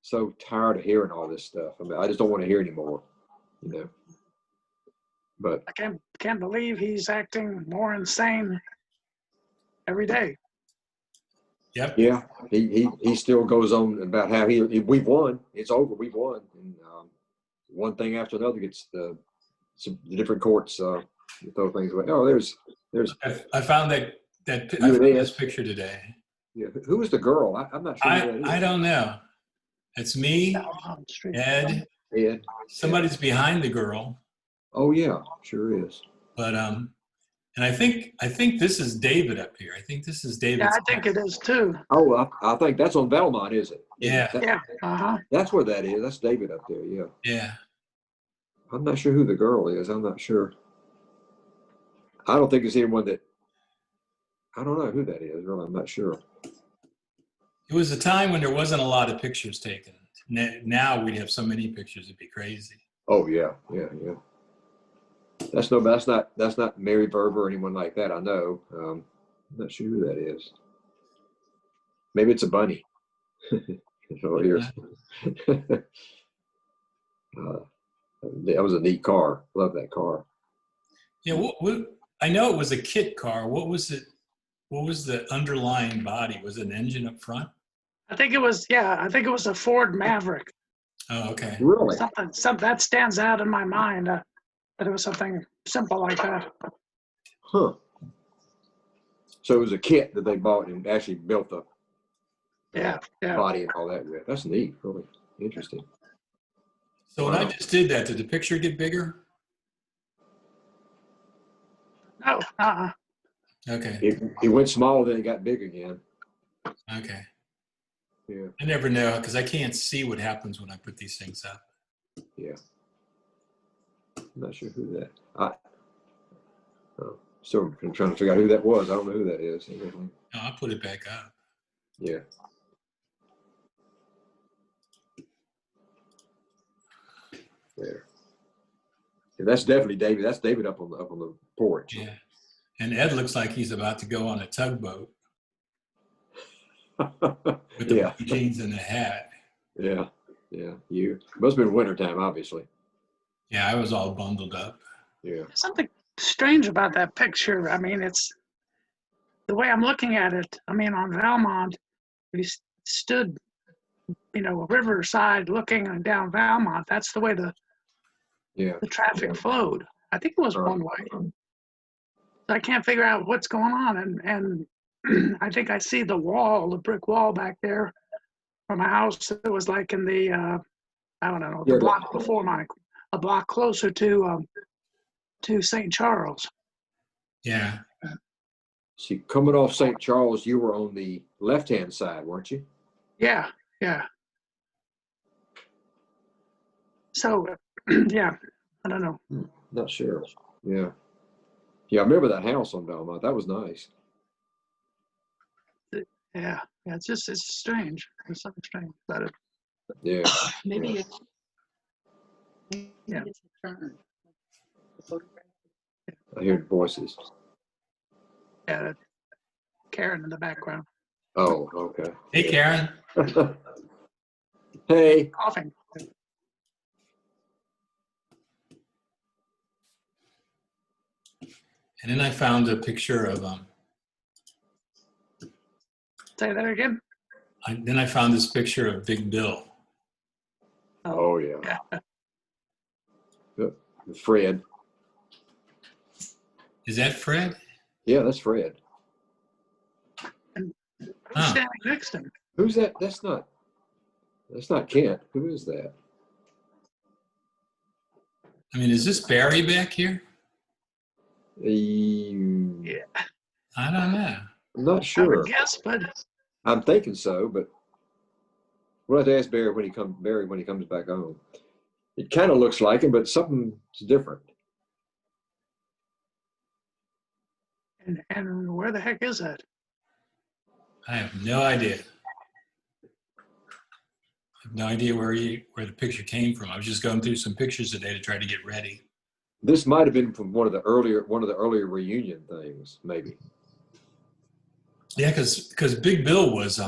so tired of hearing all this stuff. I mean, I just don't want to hear anymore, you know. But I can't believe he's acting more insane every day. Yep. yeah, he still goes on about how we've won. It's over. We've won. And one thing after another gets the different courts throw things away. Oh, there's. I found that I found this picture today. Yeah, who was the girl? I'm not sure. I don't know. It's me, Ed. Somebody's behind the girl. Oh yeah, sure is. But and I think this is David up here. I think this is David. Yeah, I think it is too. Oh, I think that's on Belmont, is it? Yeah. Yeah. That's where that is. That's David up there. Yeah. Yeah. I'm not sure who the girl is. I'm not sure. I don't think it's anyone that. I don't know who that is. Really, I'm not sure. It was a time when there wasn't a lot of pictures taken. Now we'd have so many pictures, it'd be crazy. Oh yeah. That's not Mary Verber or anyone like that. I know. I'm not sure who that is. Maybe it's a bunny. Oh, here's. That was a neat car. Love that car. Yeah. I know it was a kit car. What was it? What was the underlying body? Was it an engine up front? I think it was a Ford Maverick. Oh, okay. Really? Something that stands out in my mind. That it was something simple like that. Huh. So it was a kit that they bought and actually built the body and all that with. That's neat. Really interesting. So when I just did that, did the picture get bigger? No. Okay. It went small, then it got big again. Okay. Yeah. I never know because I can't see what happens when I put these things up. Yeah. I'm not sure who that. Still trying to figure out who that was. I don't know who that is. No, I'll put it back up. Yeah. There. Yeah, that's definitely David. That's David up on the porch. Yeah. And Ed looks like he's about to go on a tugboat with the blue jeans and the hat. Yeah. You must have been wintertime, obviously. Yeah, I was all bundled up. Yeah. Something strange about that picture. I mean, it's the way I'm looking at it. I mean, on Valmont, we stood, riverside looking down Valmont. That's the way the traffic flowed. I think it was one way. I can't figure out what's going on, and I think I see the brick wall back there from a house that was like in the the block before mine, a block closer to St. Charles. Yeah. See, coming off St. Charles, you were on the left-hand side, weren't you? Yeah. So, yeah, I don't know. Not sure. Yeah. Yeah, I remember that house on Belmont. That was nice. Yeah, it's strange. There's something strange about it. Yeah. Maybe it's a turn. I hear voices. Yeah, Karen in the background. Oh, okay. Hey, Karen. Hey. Coughing. And then I found a picture of Say that again. Then I found this picture of Big Bill. Oh yeah. Fred. Is that Fred? Yeah, that's Fred. And who's standing next to him? Who's that? That's not Kent. Who is that? I mean, is this Barry back here? Yeah. I don't know. I'm not sure. I would guess, but I'm thinking so, but we'll have to ask Barry when he comes back home. It kind of looks like him, but something's different. and where the heck is that? I have no idea. I have no idea where the picture came from. I was just going through some pictures today to try to get ready. This might have been from one of the earlier reunion things, maybe. Yeah, because Big Bill was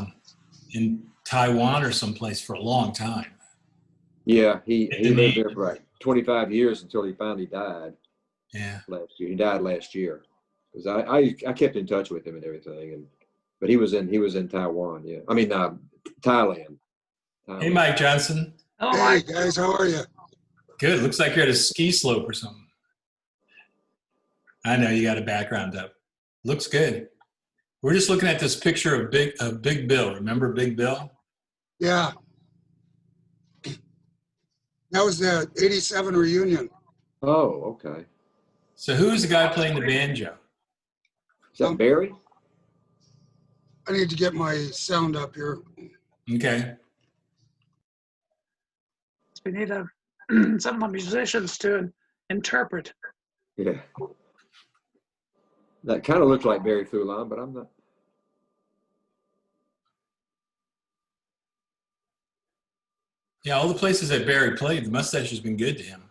in Taiwan or someplace for a long time. Yeah, he lived there for like 25 years until he finally died. Yeah. Last year, he died last year. Because I kept in touch with him and everything, but he was in Taiwan. Yeah, I mean Thailand. Hey, Mike Johnson. Oh, Hey Mike. guys, how are you? Good. Looks like you're at a ski slope or something. I know you got a background up. Looks good. We're just looking at this picture of Big Bill. Remember Big Bill? Yeah. That was the 87 reunion. Oh, okay. So who's the guy playing the banjo? Is that Barry? I need to get my sound up here. Okay. We need some of the musicians to interpret. Yeah. That kind of looks like Barry Foulon, but I'm not. Yeah, all the places that Barry played, the mustache has been good to him.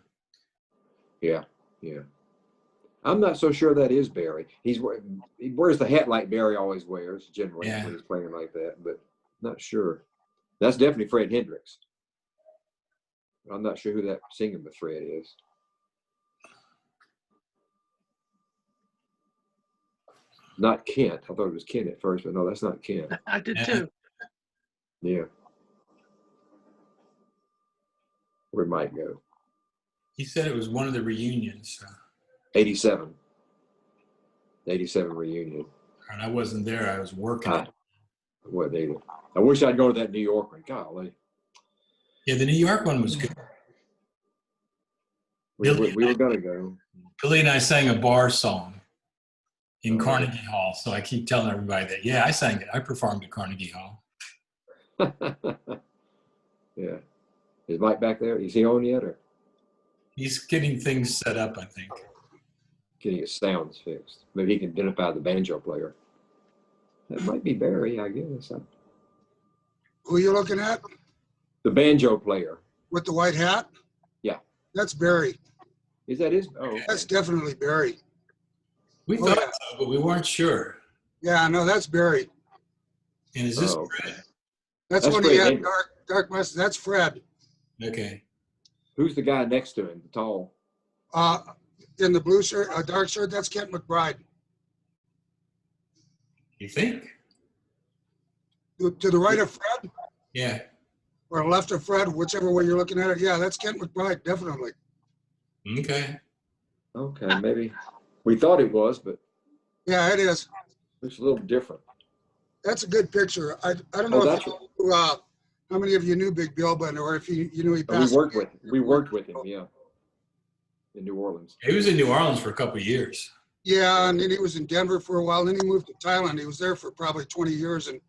Yeah, yeah. I'm not so sure that is Barry. He wears the hat like Barry always wears, generally, when he's playing like that, but not sure. That's definitely Fred Hendricks. I'm not sure who that singing with Fred is. Not Kent. I thought it was Kent at first, but no, that's not Kent. I did too. Yeah. Where Mike go? He said it was one of the reunions. 87. 87 reunion. And I wasn't there. I was working. What they? I wish I'd go to that New York one. Golly. Yeah, the New York one was good. We were gonna go. Billy and I sang a bar song in Carnegie Hall. So I keep telling everybody that, yeah, I sang it. I performed at Carnegie Hall. Yeah. Is Mike back there? Is he on yet, or? He's getting things set up, I think. Getting his sounds fixed. Maybe he can identify the banjo player. That might be Barry, I guess. Who are you looking at? The banjo player. With the white hat? Yeah. That's Barry. Is that his? Oh, okay. That's definitely Barry. We thought so, but we weren't sure. Yeah, no, that's Barry. And is this Fred? That's when Fred he had Hendricks. dark mustache. That's Fred. Okay. Who's the guy next to him, the tall? In the blue shirt, dark shirt, that's Kent McBride. You think? To the right of Fred? Yeah. Or left of Fred, whichever way you're looking at it. Yeah, that's Kent McBride, definitely. Okay. Okay, maybe. We thought it was, but Yeah, it is. it's a little different. That's a good picture. I don't know if how many of you knew Big Bill, but or if you knew he passed. We worked with him, yeah, in New Orleans. He was in New Orleans for a couple of years. Yeah, and then he was in Denver for a while. Then he moved to Thailand. He was there for probably 20 years, and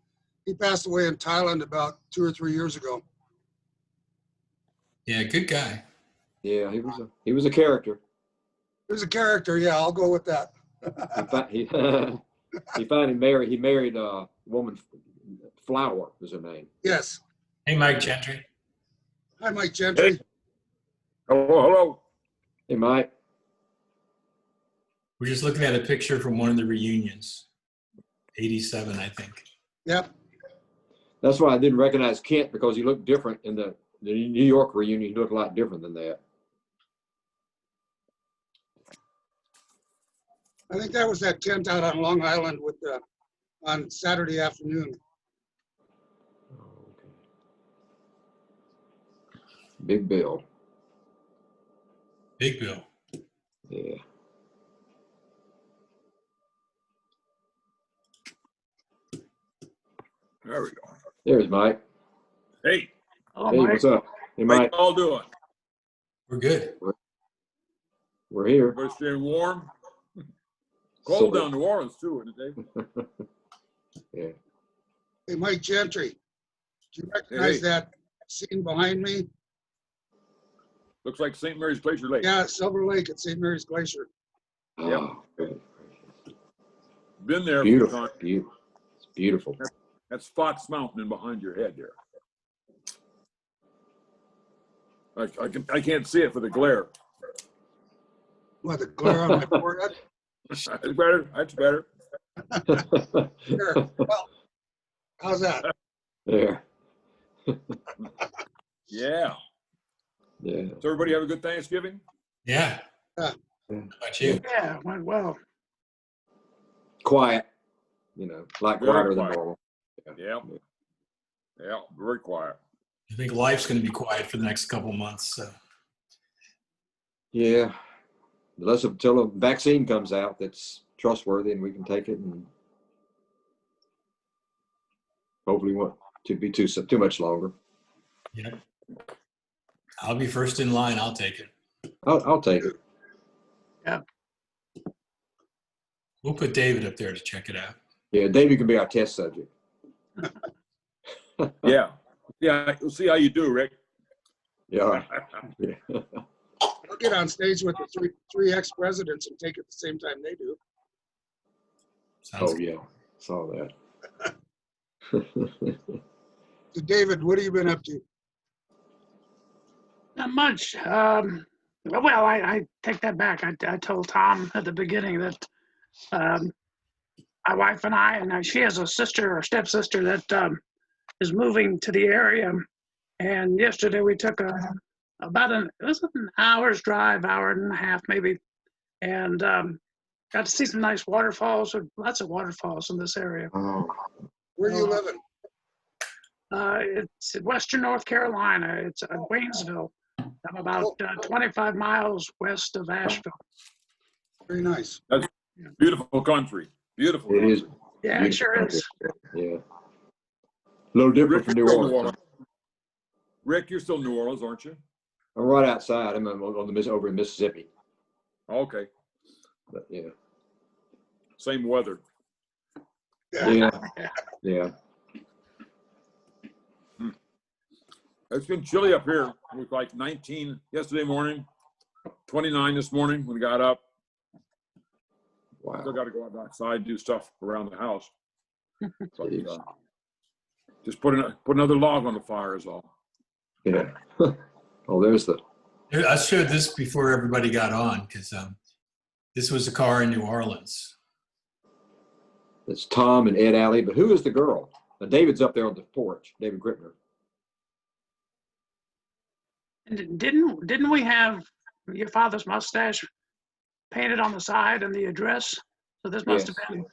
he passed away in Thailand about 2 or 3 years ago. Yeah, good guy. Yeah, he was a character. He was a character. Yeah, I'll go with that. He finally married a woman. Flower was her name. Yes. Hey, Mike Gentry. Hi, Mike Gentry. Hey. Hello. Hey, Mike. We're just looking at a picture from one of the reunions. 87, I think. Yep. That's why I didn't recognize Kent, because he looked different in the New York reunion. He looked a lot different than that. I think that was that tent out on Long Island on Saturday afternoon. Okay. Big Bill. Big Bill. Yeah. There we go. There's Mike. Hey, Oh, Hey, Mike. what's up? Hey, how Mike. you all doing? We're good. We're here. We're staying warm. Cold Sort of. down in New Orleans too, isn't it? Yeah. Hey, Mike Gentry. Do you recognize that scene behind me? Looks like St. Mary's Glacier Lake. Yeah, Silver Lake at St. Mary's Glacier. Oh, good. Been there. Beautiful. A few times. Beautiful. It's beautiful. That's Fox Mountain in behind your head there. I can't see it for the glare. What, the glare on my forehead? That's better. That's better. Sure. Well, how's that? There. Yeah. Yeah. So everybody have a good Thanksgiving? Yeah. Yeah. How about you? Yeah, went well. Quiet, like Very quieter than quiet. normal. Yeah. Yeah, very quiet. I think life's going to be quiet for the next couple months. So. Yeah. Until a vaccine comes out that's trustworthy and we can take it, and hopefully won't to be too much longer. Yeah. I'll be first in line. I'll take it. I'll take it. Yeah. We'll put David up there to check it out. Yeah, David can be our test subject. Yeah. Yeah, we'll see how you do, Rick. Yeah. All right. Yeah. I'll get on stage with the three ex-presidents and take it the same time they do. Sounds Oh good. yeah, saw that. So David, what have you been up to? Not much. Well, I take that back. I told Tom at the beginning that my wife and I, she has a sister or stepsister that is moving to the area. And yesterday we took it was an hour's drive, hour and a half maybe, and got to see some nice waterfalls. Lots of waterfalls in this area. Oh, Where are you living? It's in Western North Carolina. It's Waynesville. I'm about 25 miles west of Asheville. Very nice. That's beautiful country. Beautiful it country. is. Yeah, it sure is. Yeah. A little different Rick, from you're New still Orleans. Rick, you're still New Orleans, aren't you? I'm right outside. I'm over in Mississippi. Okay. But yeah. Same weather. Yeah. Yeah. It's been chilly up here. It was like 19 yesterday morning, 29 this morning when we got up. Wow. Still got to go outside, do stuff around the house. But, Jeez. just put another log on the fire is all. Yeah. Oh, there's the. I showed this before everybody got on because this was a car in New Orleans. It's Tom and Ed Alley, but who is the girl? David's up there on the porch. David Gripner. And didn't we have your father's mustache painted on the side and the address? So this must have been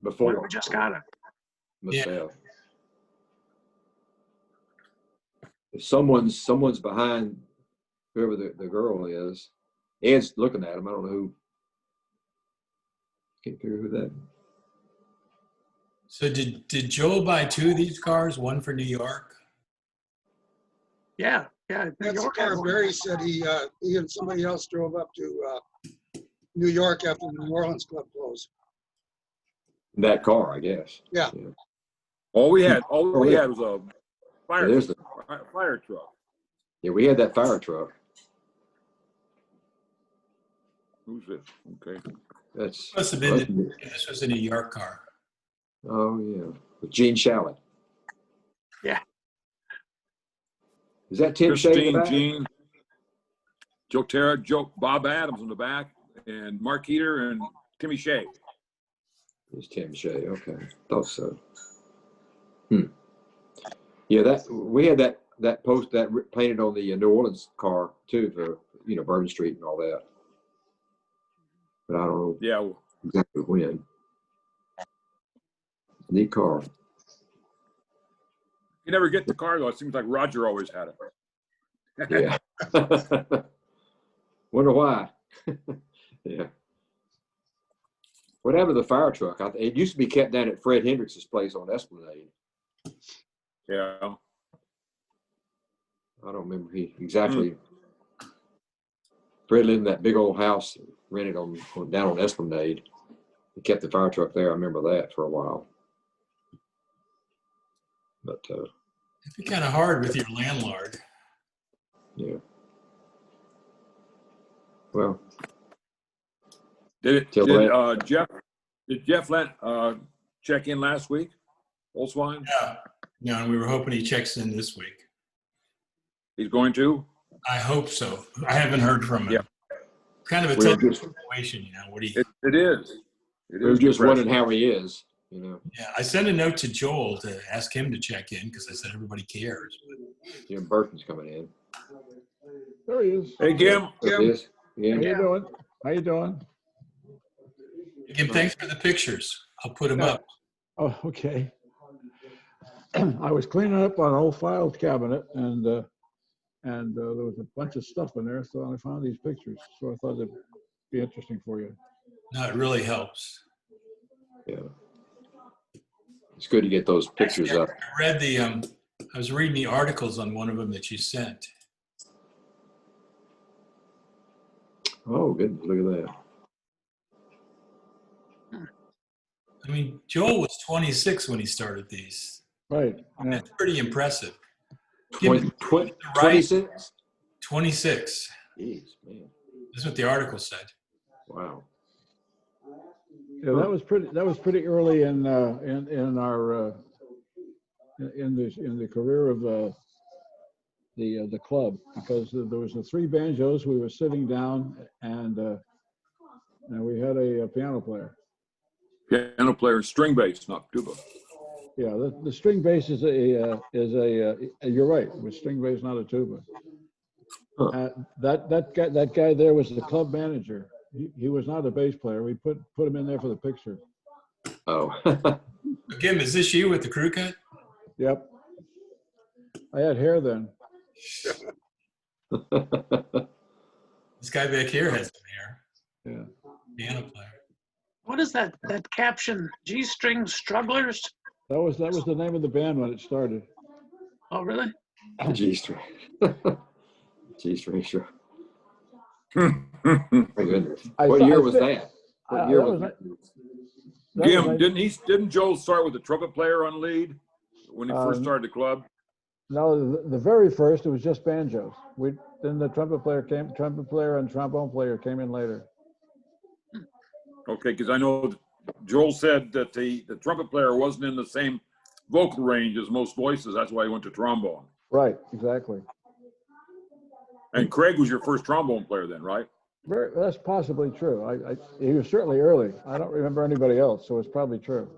Before when we just got it. must Yeah. have. If someone's behind whoever the girl is, Ed's looking at him. I don't know who. Can't figure who that. So did Joel buy two of these cars, one for New York? Yeah. New That's the York car had one. Barry said he and somebody else drove up to New York after the New Orleans club closed. That car, I guess. Yeah. All we had was a fire truck. Yeah, we had that fire truck. Who's this? Okay. That's Must have been. This was a New York car. Oh yeah, with Gene Shalit. Yeah. Is that Tim Shea in the Christine, back? Jean, Joe Terra, Bob Adams in the back, and Mark Heater and Timmy Shea. It's Tim Shea. Okay, thought so. Yeah, we had that post that painted on the New Orleans car too, for Bourbon Street and all that. But I don't know Yeah. exactly when. Neat car. You never get the car though. It seems like Roger always had it. Yeah. Wonder why. Yeah. What happened to the fire truck? It used to be kept down at Fred Hendricks' place on Esplanade. Yeah. I don't remember exactly. Fred lived in that big old house rented down on Esplanade. He kept the fire truck there. I remember that for a while. But It'd be kind of hard with your landlord. yeah. Well, Did Jeff check in last week? Holzwein? Yeah. No, and we were hoping he checks in this week. He's going to? I hope so. I haven't heard from him. Yeah. Kind of a we were tough just, situation, What do you? It is. we were just wondering how he is. you know. Yeah, I sent a note to Joel to ask him to check in because I said everybody cares. Jim Burton's coming in. There he is. Hey, Kim. There it is. Yeah. How you doing? How you doing? Again, thanks for the pictures. I'll put them up. Oh, okay. I was cleaning up an old file cabinet, and there was a bunch of stuff in there, so I found these pictures. So I thought it'd be interesting for you. No, it really helps. Yeah. It's good to get those pictures up. I read the, I was reading the articles on one of them that you sent. Oh, good. Look at that. I mean, Joel was 26 when he started these. Right. Yeah. That's pretty impressive. 26? 26. Jeez, man. That's what the article said. Wow. Yeah, that was pretty early in our in the career of the club, because there was the 3 banjos. We were sitting down, and we had a piano player. Piano player, string bass, not tuba. Yeah, the string bass is you're right, it was string bass, not a tuba. Huh. That guy there was the club manager. He was not a bass player. We put him in there for the picture. Oh. Kim, is this you with the crew cut? Yep. I had hair then. This guy back here has some hair. Yeah. Piano player. What is that caption? G-string strugglers? That was the name of the band when it started. Oh, really? G-string. G-string, sure. My goodness. What year was that? What year was that? Jim, didn't Joel start with the trumpet player on lead when he first started the club? No, the very first, it was just banjos. Then the trumpet player and trombone player came in later. Okay, because I know Joel said that the trumpet player wasn't in the same vocal range as most voices. That's why he went to trombone. Right, exactly. And Craig was your first trombone player then, right? That's possibly true. He was certainly early. I don't remember anybody else, so it's probably true.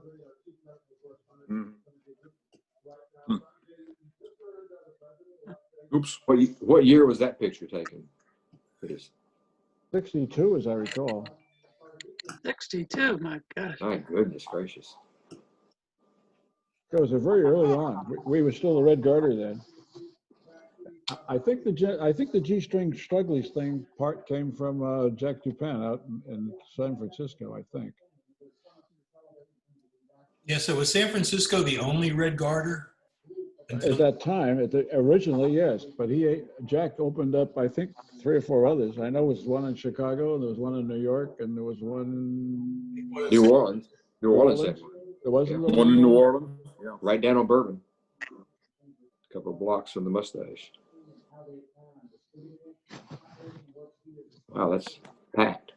Mm. Oops. What year was that picture taken? It is 62, as I recall. 62, my gosh. my goodness gracious. It was a very early on. We were still the Red Garter then. I think the G-string strugglies thing part came from Jack Dupin out in San Francisco, I think. Yeah, so was San Francisco the only Red Garter? At that time, originally, yes, but Jack opened up, I think, 3 or 4 others. I know there was one in Chicago, there was one in New York, and there was one New Orleans. New Orleans. There was One in New Orleans. Yeah. Right down on Bourbon. A couple of blocks from the Mustache. Wow, that's packed.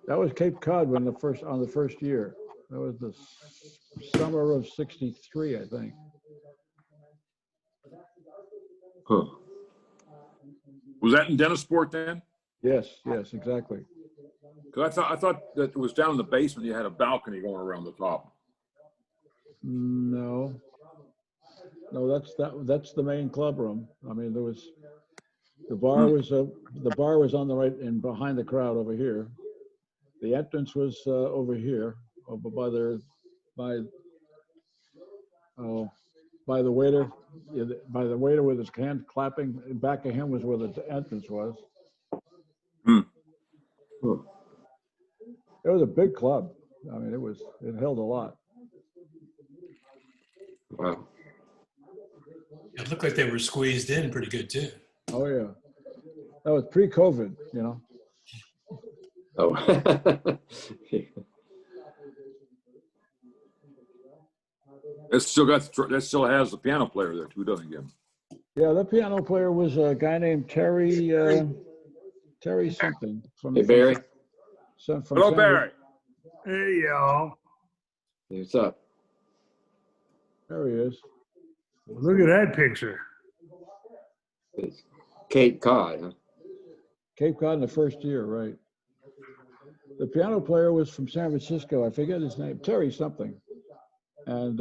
That was Cape Cod on the first year. That was the summer of '63, I think. Huh. Was that in Dennisport then? Yes, exactly. Because I thought that it was down in the basement. You had a balcony going around the top. No, that's the main club room. I mean, there was the bar was on the right and behind the crowd over here. The entrance was over here, over by the waiter. By the waiter with his hand clapping. Back of him was where the entrance was. Hmm. It was a big club. I mean, it held a lot. Wow. It looked like they were squeezed in pretty good too. Oh yeah, that was pre-COVID, you know. Oh. That still has the piano player there too, doesn't it? Yeah, that piano player was a guy named Terry something. Hey, Barry. Hello, Barry. Hey, y'all. What's up? There he is. Look at that picture. It's Cape Cod, huh? Cape Cod in the first year, right. the piano player was from San Francisco. I forget his name, Terry something. And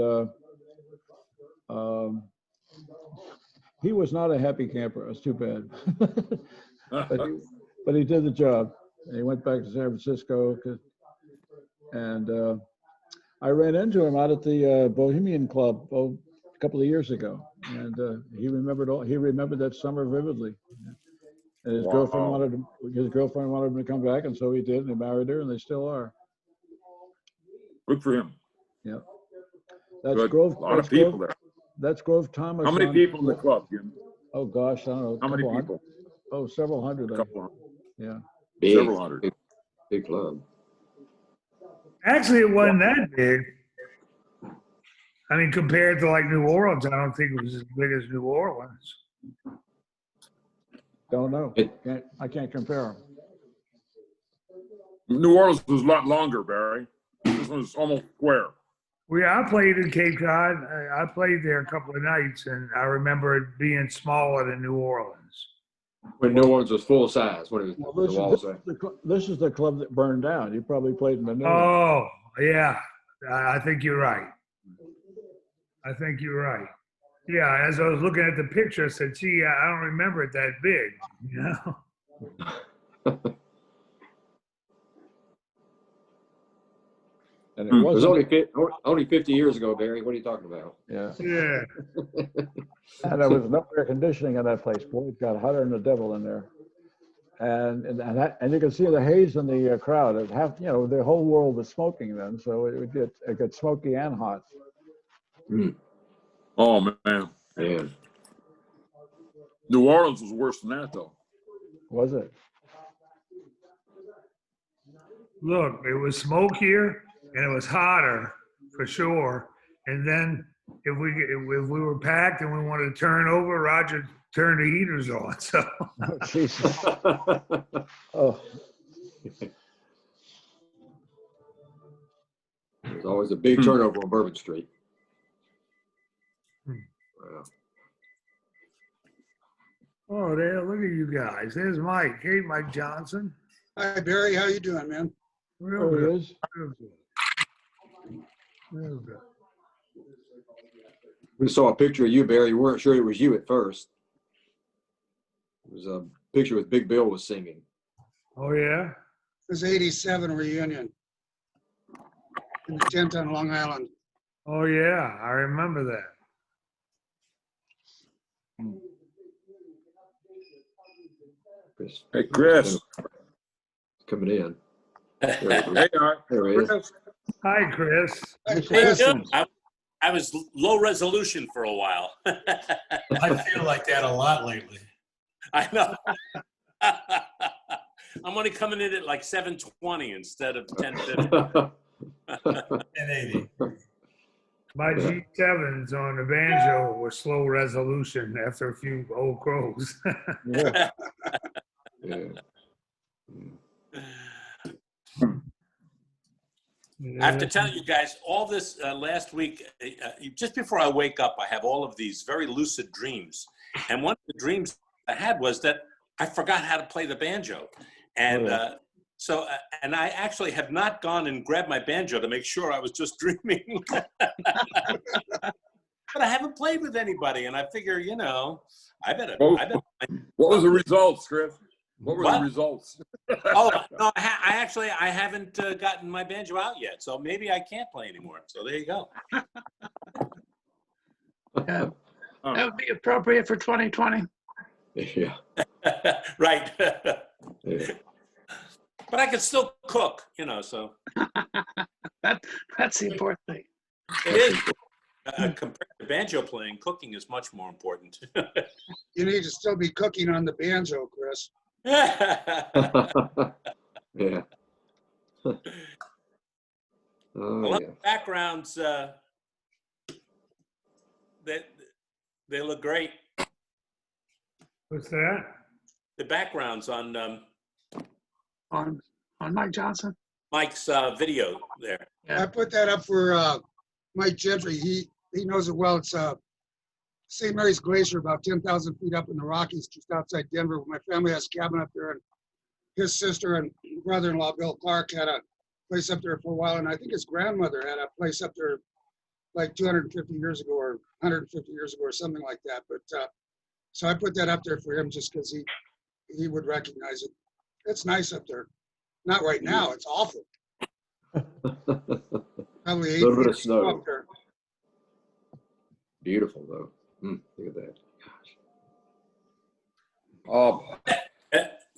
he was not a happy camper. It was too bad. but he did the job. And he went back to San Francisco. And I ran into him out at the Bohemian Club a couple of years ago. And he remembered that summer vividly. And his girlfriend wanted him to come back, and so he did, and he married her, and they still are. Good for him. Yeah. That's Good. Grove. A lot of people there. That's Grove Thomas. How many people in the club, Jim? Oh gosh, I don't know. How many people? Oh, several hundred. A couple hundred. Yeah. Big, Several hundred. Big club. Actually, it wasn't that big. I mean, compared to like New Orleans, I don't think it was as big as New Orleans. Don't know. I can't compare them. New Orleans was a lot longer, Barry. This one was almost square. Well, yeah, I played in Cape Cod. I played there a couple of nights, and I remember it being smaller than New Orleans. When New Orleans was full size, when it was the walls there. This is the club that burned down. You probably played in the new one. Oh, yeah. I think you're right. I think you're right. Yeah, as I was looking at the picture, I said, gee, I don't remember it that big, you know? And it was only 50 years ago, Barry. What are you talking about? Yeah. Yeah. And there was no air conditioning in that place. Boy, it got hotter than the devil in there. And you can see the haze in the crowd. The whole world was smoking then, so it got smoky and hot. Mm. Oh, man. Yeah. New Orleans was worse than that, though. Was it? Look, it was smokier and it was hotter for sure. And then if we were packed and we wanted to turn over, Roger turned the heaters on. So. Oh, Jesus. Oh. There's always a big turnover on Bourbon Street. Wow. Oh, there! Look at you guys. There's Mike. Hey, Mike Johnson. Hi, Barry. How you doing, man? Real There good. he is. Real good. Real good. We saw a picture of you, Barry. We weren't sure it was you at first. It was a picture with Big Bill was singing. Oh yeah. It was '87 reunion in the tent on Long Island. Oh yeah. I remember that. Hey, Chris. Coming in. Hey, There he is. Chris. Hi, Chris. Hi, Hey, Chris. Jim, I was low resolution for a while. I feel like that a lot lately. I know. I'm only coming in at like 720 instead of 1050. 1080. My G7s on the banjo were slow resolution after a few old crows. Yeah. Yeah. I have to tell you guys, all this last week, just before I wake up, I have all of these very lucid dreams. And one of the dreams I had was that I forgot how to play the banjo. And and I actually have not gone and grabbed my banjo to make sure I was just dreaming. But I haven't played with anybody, and I figure, I better. What was the results, Chris? What were the results? Oh, no, I haven't gotten my banjo out yet, so maybe I can't play anymore. So there you go. Yeah. That would be appropriate for 2020. Yeah. Right. Yeah. But I can still cook, so. That's the important thing. It is. Compared to banjo playing, cooking is much more important. You need to still be cooking on the banjo, Chris. Yeah. Well, the backgrounds, they look great. What's that? The backgrounds on Mike Johnson. Mike's video there. I put that up for Mike Gentry. He knows it well. It's St. Mary's Glacier, about 10,000 feet up in the Rockies, just outside Denver. My family has a cabin up there, and his sister and brother-in-law, Bill Clark, had a place up there for a while. And I think his grandmother had a place up there like 250 years ago or 150 years ago or something like that. But so I put that up there for him just because he would recognize it. It's nice up there. Not right now. It's awful. Probably 8 Little bit feet of snow. up there. Beautiful though. Look at that. Gosh. Oh,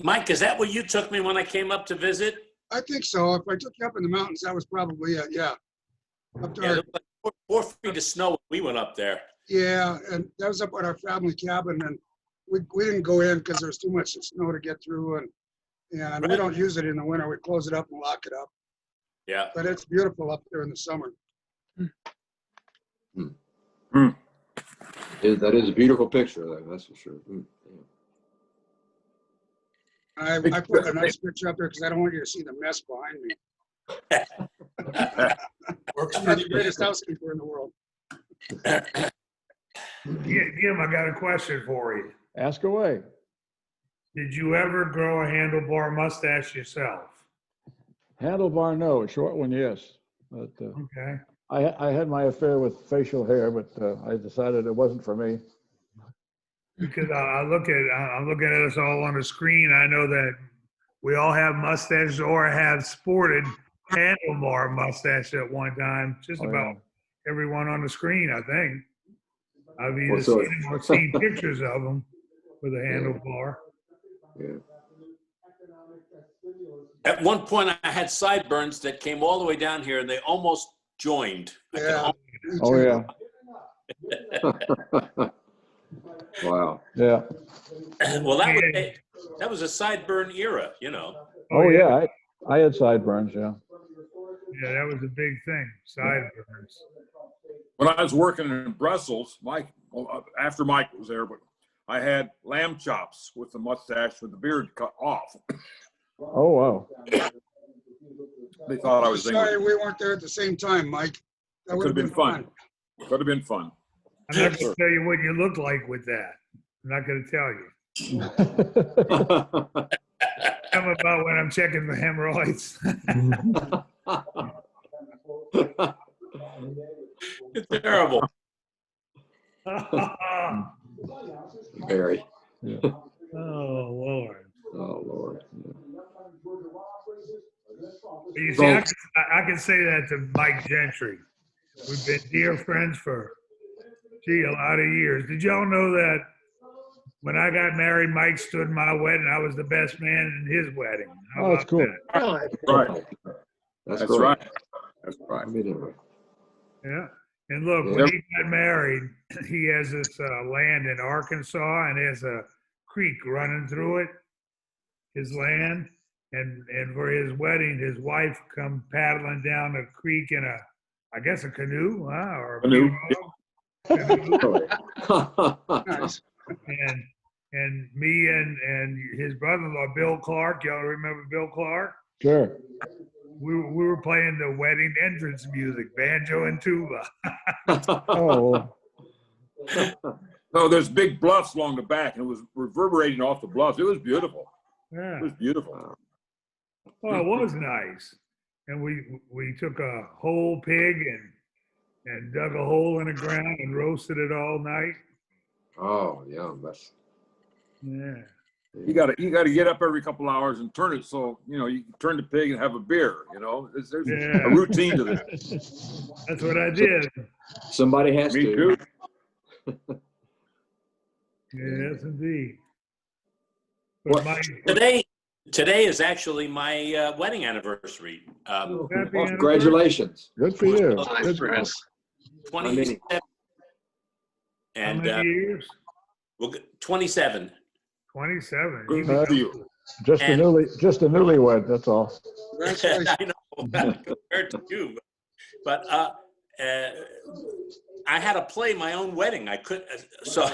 Mike, is that where you took me when I came up to visit? I think so. If I took you up in the mountains, that was probably it. Yeah. Up Yeah, there. there was like 4 feet of snow when we went up there. Yeah, and that was up at our family cabin, and we didn't go in because there was too much snow to get through, and we Right. don't use it in the winter. We close it up and lock it up. Yeah. But it's beautiful up there in the summer. that is a beautiful picture though. That's for sure. I put a nice picture up there because I don't want you to see the mess behind me. Works I'm for not the greatest housekeeper in the world. Jim, I got a question for you. Ask away. Did you ever grow a handlebar mustache yourself? Handlebar, no. A short one, yes. But Okay. I had my affair with facial hair, but I decided it wasn't for me. Because I'm looking at us all on the screen. I know that we all have mustaches or have sported handlebar mustache at one time. Just Oh, about everyone on the screen, I think. I've either Well, so- seen them or seen pictures of them with a handlebar. Yeah. At one point, I had sideburns that came all the way down here, and they almost joined. Yeah. Oh, yeah. Wow. Yeah. Well, that was a sideburn era, you know. Oh, yeah. I had sideburns, yeah. Yeah, that was a big thing. Sideburns. When I was working in Brussels, after Mike was there, but I had lamb chops with the mustache with the beard cut off. Oh, wow. They thought I was Sorry English. we weren't there at the same time, Mike. That It would could have been fun. Could have been fun. I'm not going to tell you what you look like with that. I'm not going to tell you. Tell me about when I'm checking for hemorrhoids. It's terrible. Very. Oh, Lord. Oh Lord. You see, I can say that to Mike Gentry. We've been dear friends for, a lot of years. Did y'all know that when I got married, Mike stood my wedding? I was the best man in his wedding. How Oh, that's about cool. that? Really? Right. That's That's great. right. That's right. I mean, anyway. Yeah. And look, when he got married, he has this land in Arkansas, and there's a creek running through it, his land. And for his wedding, his wife come paddling down the creek in I guess a canoe, huh? Or a Canoe. canoe. Nice. And me and his brother-in-law, Bill Clark, y'all remember Bill Clark? Sure. We were playing the wedding entrance music, banjo and tuba. Oh, No, there's big bluffs along the back, and it was reverberating off the bluffs. It was beautiful. Yeah. It was beautiful. Well, it was nice. And we took a whole pig and dug a hole in the ground and roasted it all night. Oh, yeah. That's Yeah. You got to get up every couple hours and turn it so you can turn the pig and have a beer. There's Yeah. a routine to this. That's what I did. somebody has Me to. too. Yes, indeed. What- But Today is actually my wedding anniversary. happy Well, anniversary. congratulations. good for you. Nice, Good. Chris. 27. How And many years? 27. 27. Good Uh, for you. Just a newlywed, that's all. Congratulations. I know, compared to you. But I had to play my own wedding. I couldn't. So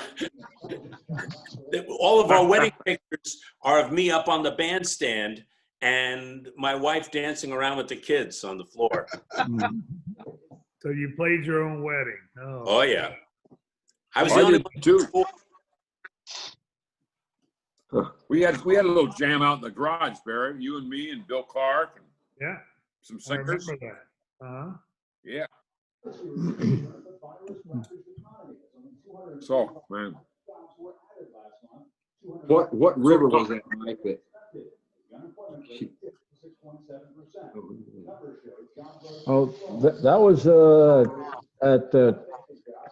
all of our wedding pictures are of me up on the bandstand and my wife dancing around with the kids on the floor. So you played your own wedding. Oh, yeah. I was I the only did one. too. We had a little jam out in the garage, Barry. You and me and Bill Clark and Yeah, some I singers. remember that. Uh-huh. Yeah. So, man. What river was that, Mike? Oh, that was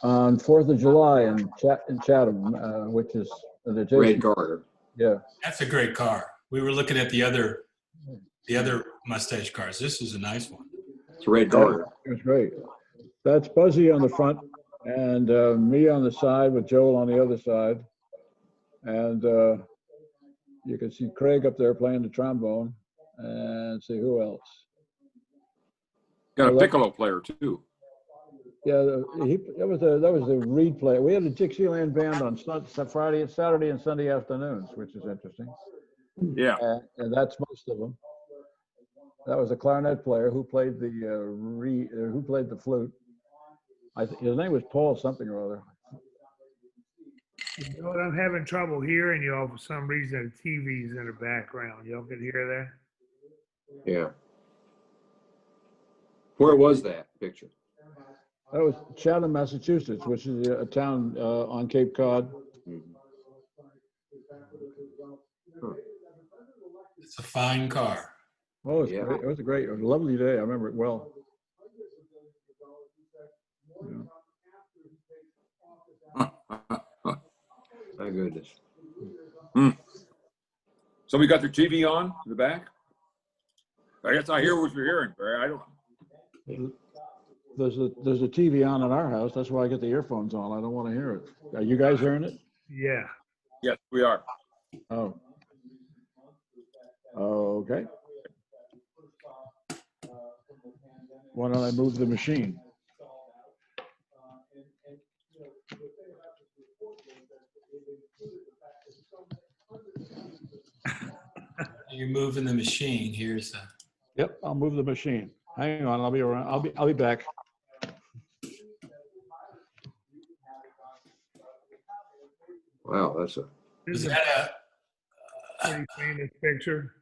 on 4th of July in Chatham, which is the Red Garter. Yeah. That's a great car. We were looking at the other mustache cars. This is a nice one. It's a Red Garter. It was great. That's Buzzy on the front and me on the side with Joel on the other side. And you can see Craig up there playing the trombone and see who else. Got a piccolo player too. Yeah, that was the reed player. We had a Dixieland band on Saturday and Sunday afternoons, which is interesting. Yeah. And that's most of them. That was a clarinet player who played the flute. His name was Paul something or other. You know what? I'm having trouble hearing y'all for some reason. The TV's in the background. Y'all can hear that? Yeah. Where was that picture? That was Chatham, Massachusetts, which is a town on Cape Cod. Huh. It's a fine car. Oh, it's great. It was a lovely day. I remember it well. Yeah. My goodness. So we got the TV on in the back? I guess I hear what you're hearing, Barry. I don't. There's a TV on in our house. That's why I get the earphones on. I don't want to hear it. Are you guys hearing it? Yeah. Yes, we are. Oh. Okay. Why don't I move the machine? You're moving the machine. Here's the. Yep, I'll move the machine. Hang on, I'll be around. I'll be back. Wow, that's a. This is Is that a pretty famous picture.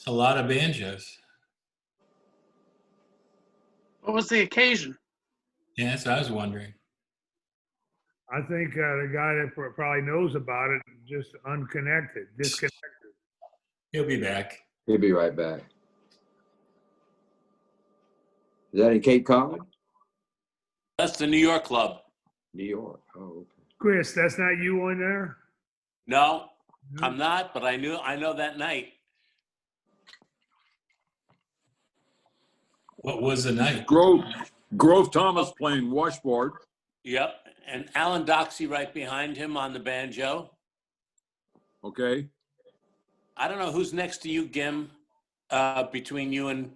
it's a lot of banjos. What was the occasion? Yeah, that's what I was wondering. I think the guy that probably knows about it just disconnected. He'll be back. He'll be right back. Is that in Cape Cod? That's the New York club. New York. Oh, okay. Chris, that's not you on there? No, I'm not, but I know that night. What was the night? Grove Thomas playing washboard. Yep. And Alan Doxey right behind him on the banjo. Okay. I don't know who's next to you, Gim, between you and.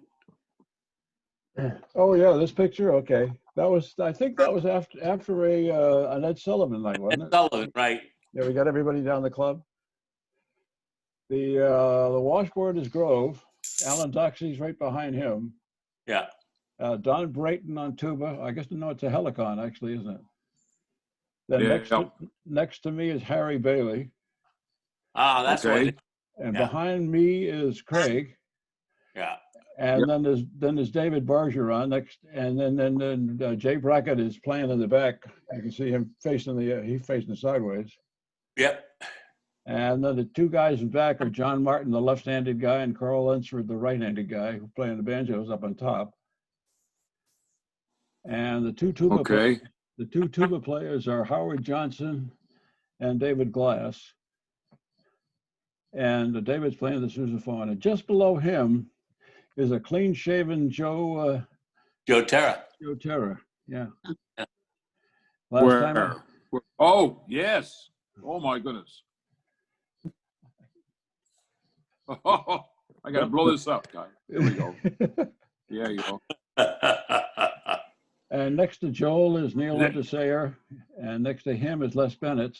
Oh yeah, this picture. Okay, I think that was after an Ed Sullivan night, wasn't it? Sullivan, right? Yeah, we got everybody down the club. The washboard is Grove. Alan Doxey's right behind him. Yeah. Don Brayton on tuba. I guess it's a helicon actually, isn't it? Then next to me is Harry Bailey. Ah, that's okay. And behind me is Craig. Yeah. And then there's David Bargeron next, and then Jay Brackett is playing in the back. You can see him he's facing sideways. Yep. And then the two guys in back are John Martin, the left-handed guy, and Carl Lunsford, the right-handed guy, who playing the banjos up on top. And the two tuba players are Howard Johnson and David Glass. And David's playing the sousaphone. And just below him is a clean-shaven Joe Terra. Joe Terra, yeah. Where? Oh, yes. Oh, my goodness. Oh, I got to blow this up, guy. There we go. Yeah, you go. And next to Joel is Neil Wintersayer, and next to him is Les Bennett,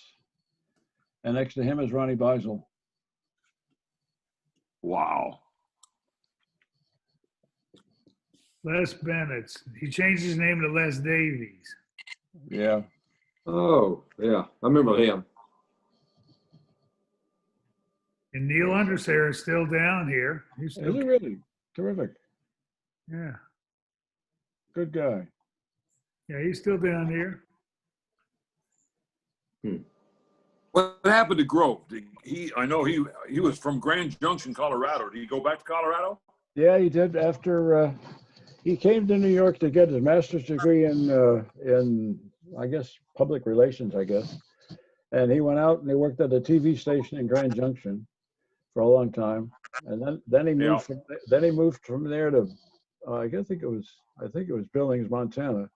and next to him is Ronnie Beisel. Wow. Les Bennett. He changed his name to Les Davies. Yeah. Oh, yeah. I remember him. And Neil Undersayer is still down here. He's Is still, he really? Terrific. yeah. Good guy. Yeah, he's still down here. What happened to Grove? I know he was from Grand Junction, Colorado. Did he go back to Colorado? Yeah, he did after he came to New York to get his master's degree in I guess public relations, I guess. And he went out and he worked at a TV station in Grand Junction for a long time. And then he moved from there to I think it was Billings, Montana,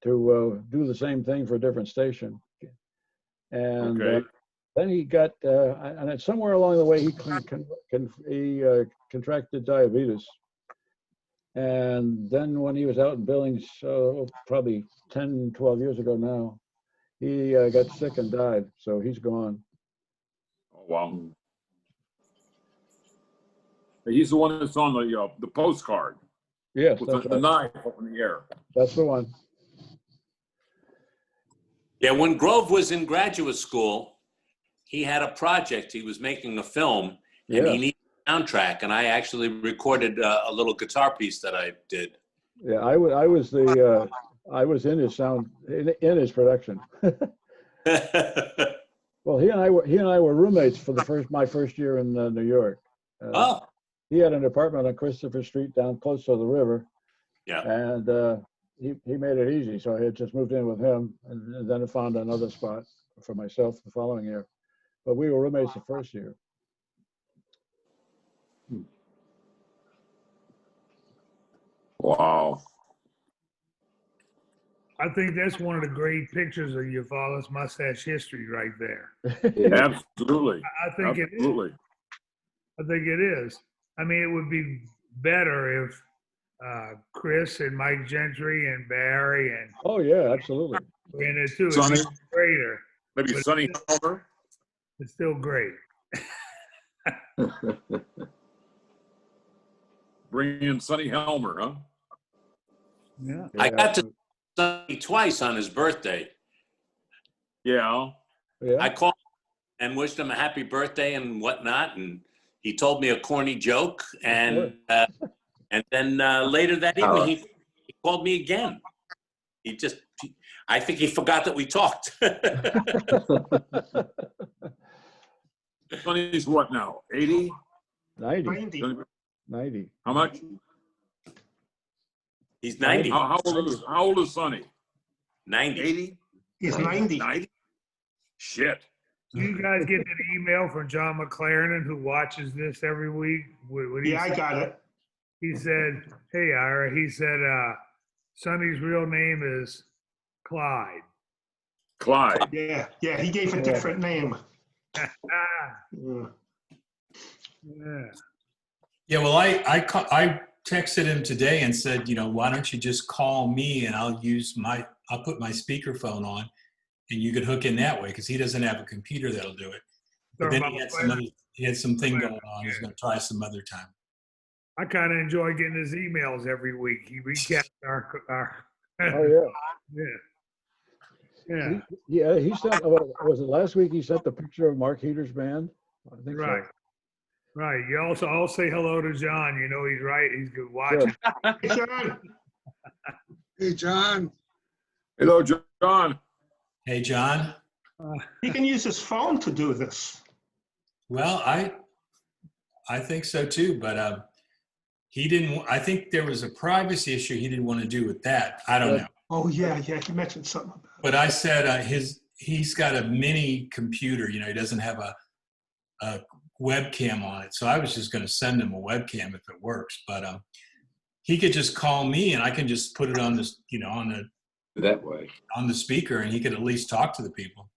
to do the same thing for a different station. And then he got, and it's somewhere along the way he contracted diabetes. And then when he was out in Billings, probably 10, 12 years ago now, he got sick and died. So he's gone. Oh, wow. He's the one that's on the postcard. Yes, with that's the knife up in the air. That's the one. Yeah, when Grove was in graduate school, he had a project. He was making a film, and he needed a soundtrack. And I actually recorded a little guitar piece that I did. Yeah, I was in his sound in his production. Well, he and I were roommates for my first year in New York. He had an apartment on Christopher Street down close to the river. Yeah. And he made it easy, so I had just moved in with him, and then I found another spot for myself the following year. But we were roommates the first year. Wow. I think that's one of the great pictures of your father's mustache history right there. Absolutely. I think it is. I think it is. I mean, it would be better if Chris and Mike Gentry and Barry and absolutely in it too. Sonny, it's greater. Maybe Sonny Helmer. It's still great. Bring in Sonny Helmer, huh? Yeah. I got to Sonny twice on his birthday. Yeah. I called and wished him a happy birthday and whatnot, and he told me a corny joke, and then later that evening he called me again. I think he forgot that we talked. Sonny's what now? 80? 90. How much? He's 90. How old is Sonny? 90. 80? He's 90. 90? Shit. Do you guys get an email from John McLaren, who watches this every week? I got it. He said, hey, Ira, he said, Sonny's real name is Clyde. Clyde. Yeah, he gave a different name. Yeah, well, I texted him today and said, why don't you just call me and I'll put my speakerphone on and you could hook in that way, because he doesn't have a computer that'll do it. But then he had something going on. He's going to try some other time. I kind of enjoy getting his emails every week. He recaps our Yeah, he sent, was it last week he sent the picture of Mark Heater's band? I think right. So. Right. You also, I'll say hello to John. He's right. He's good watching. Hey, John. Hey, John. Hello, John. Hey, John. He can use his phone to do this. Well, I think so too, but he didn't. I think there was a privacy issue he didn't want to do with that. I don't know. Oh yeah, he mentioned something about it. But I said he's got a mini computer. He doesn't have a webcam on it, so I was just going to send him a webcam if it works. But he could just call me, and I can just put it on this, that way on the speaker, and he could at least talk to the people.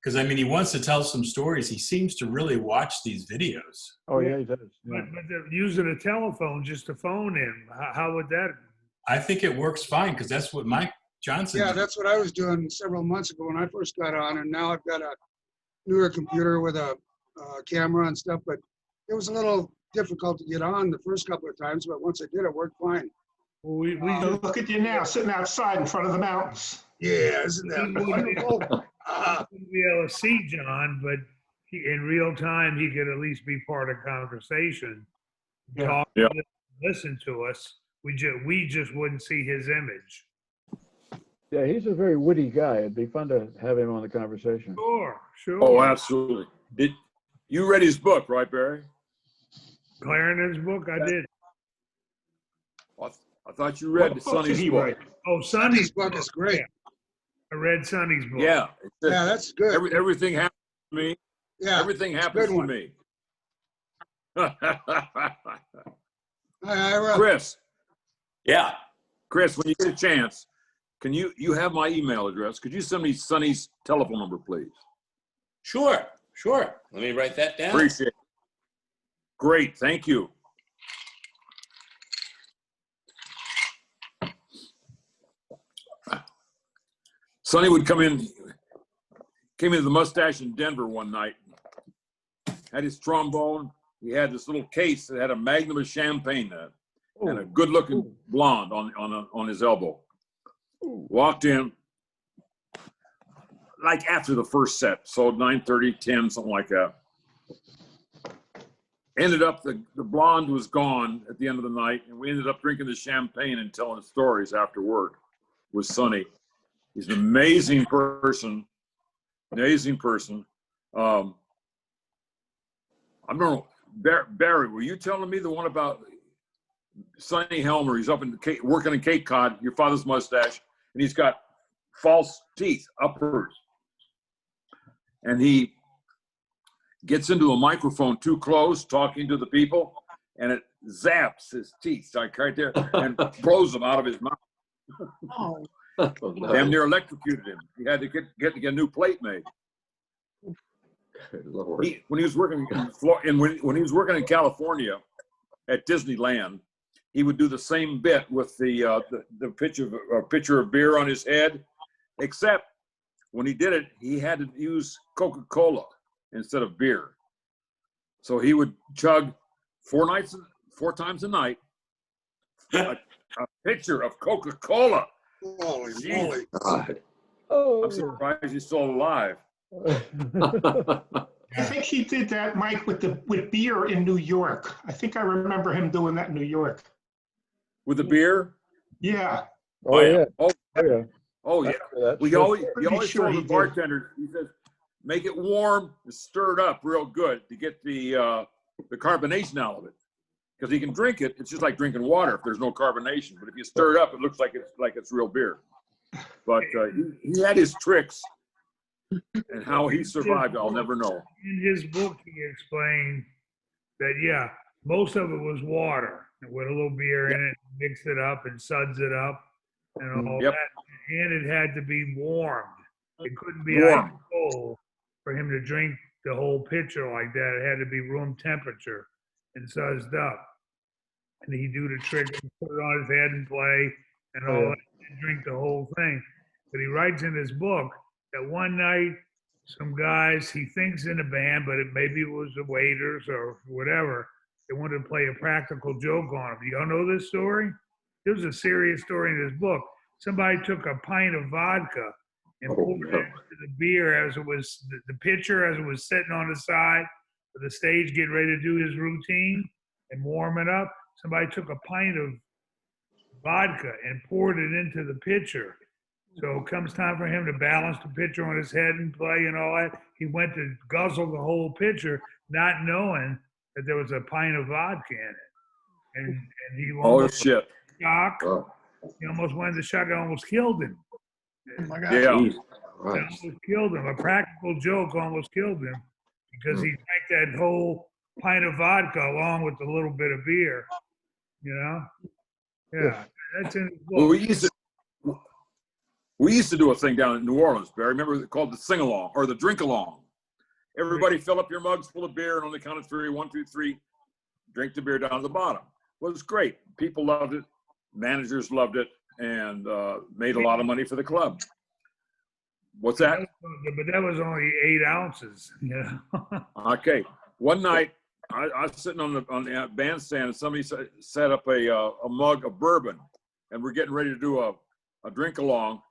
Because he wants to tell some stories. He seems to really watch these videos. Oh yeah, he does. Yeah. But they're using a telephone just to phone in. How would that? I think it works fine, because that's what Mike Johnson. Yeah, did. that's what I was doing several months ago when I first got on, and now I've got a newer computer with a camera and stuff. But it was a little difficult to get on the first couple of times, but once I did, it worked fine. Well, we Look at you now, sitting outside in front of the mountains. Yeah, isn't that wonderful? wouldn't be able to see John, but in real time, he could at least be part of conversation, Yeah. talk, Yeah. listen to us. We just wouldn't see his image. Yeah, he's a very witty guy. It'd be fun to have him on the conversation. Sure. Oh, absolutely. Did you read his book, right, Barry? Clarendon's book, I did. I thought you read What book did Sonny's he book. write? Oh, Sonny's book is great. I read Sonny's book. Yeah. Yeah, that's good. Everything happens to me. Yeah, Everything happens good to one. me. I Chris, Yeah. Chris, when you get a chance, can you have my email address? Could you send me Sonny's telephone number, please? Sure. Let me write that down. Appreciate it. Great, thank you. Sonny would came into the Mustache in Denver one night, had his trombone. He had this little case that had a magnum of champagne in it, and a good-looking blonde on his elbow. Walked in, like after the first set, so 9:30, 10, something like that. Ended up, the blonde was gone at the end of the night, and we ended up drinking the champagne and telling stories after work with Sonny. He's an amazing person, I don't know, Barry, were you telling me the one about Sonny Helmer? He's up working in Cape Cod, your father's mustache, and he's got false teeth, uppers. And he gets into a microphone too close, talking to the people, and it zaps his teeth, like right there, and blows them out of his mouth. Oh, Damn near electrocuted him. He had to get a new plate made. Good Lord. When he was working when he was working in California at Disneyland, he would do the same bit with the pitcher of beer on his head, except when he did it, he had to use Coca-Cola instead of beer. So he would chug four times a night a pitcher of Coca-Cola. Holy Jeez. moly. God. I'm surprised he's still alive. I think he did that, Mike, with beer in New York. I think I remember him doing that in New York. With the beer? Yeah. Oh, yeah. Oh, Yeah. oh yeah. That's Well, he true. always sure told he the did. bartender, he says, make it warm and stir it up real good to get the carbonation out of it. Because he can drink it, it's just like drinking water if there's no carbonation. But if you stir it up, it looks like it's real beer. But he had his tricks, and how he survived, I'll never know. In his book, he explained that, yeah, most of it was water with a little beer in it, mix it up and suds it up and all Yep. that. And it had to be warmed. It couldn't be Warm. ice cold for him to drink the whole pitcher like that. It had to be room temperature and sudsed up. And he'd do the trick and put it on his head and play and all that, and drink the whole thing. But he writes in his book that one night, some guys he thinks in a band, but maybe it was the waiters or whatever, they wanted to play a practical joke on him. Do y'all know this story? It was a serious story in his book. Somebody took a pint of vodka and poured it into the beer as it was, the pitcher as it was sitting on the side of the stage getting ready to do his routine and warm it up. Somebody took a pint of vodka and poured it into the pitcher. So it comes time for him to balance the pitcher on his head and play and all that. He went to guzzle the whole pitcher, not knowing that there was a pint of vodka in it. And he almost shit. shocked. Oh, He almost went into shock. It almost killed him. oh my God. Yeah. geez. It Right. almost killed him. A practical joke almost killed him because he drank that whole pint of vodka along with a little bit of beer. You know? Yeah, that's in his book. Well, we used to do a thing down in New Orleans, Barry. Remember, called the sing along or the drink along. Everybody fill up your mugs full of beer, and on the count of three, 1, 2, 3, drink the beer down to the bottom. Well, it was great. People loved it. Managers loved it, and made a lot of money for the club. What's that? But that was only 8 ounces. You know? Okay. One night, I was sitting on the bandstand, and somebody set up a mug of bourbon, and we're getting ready to do a drink along.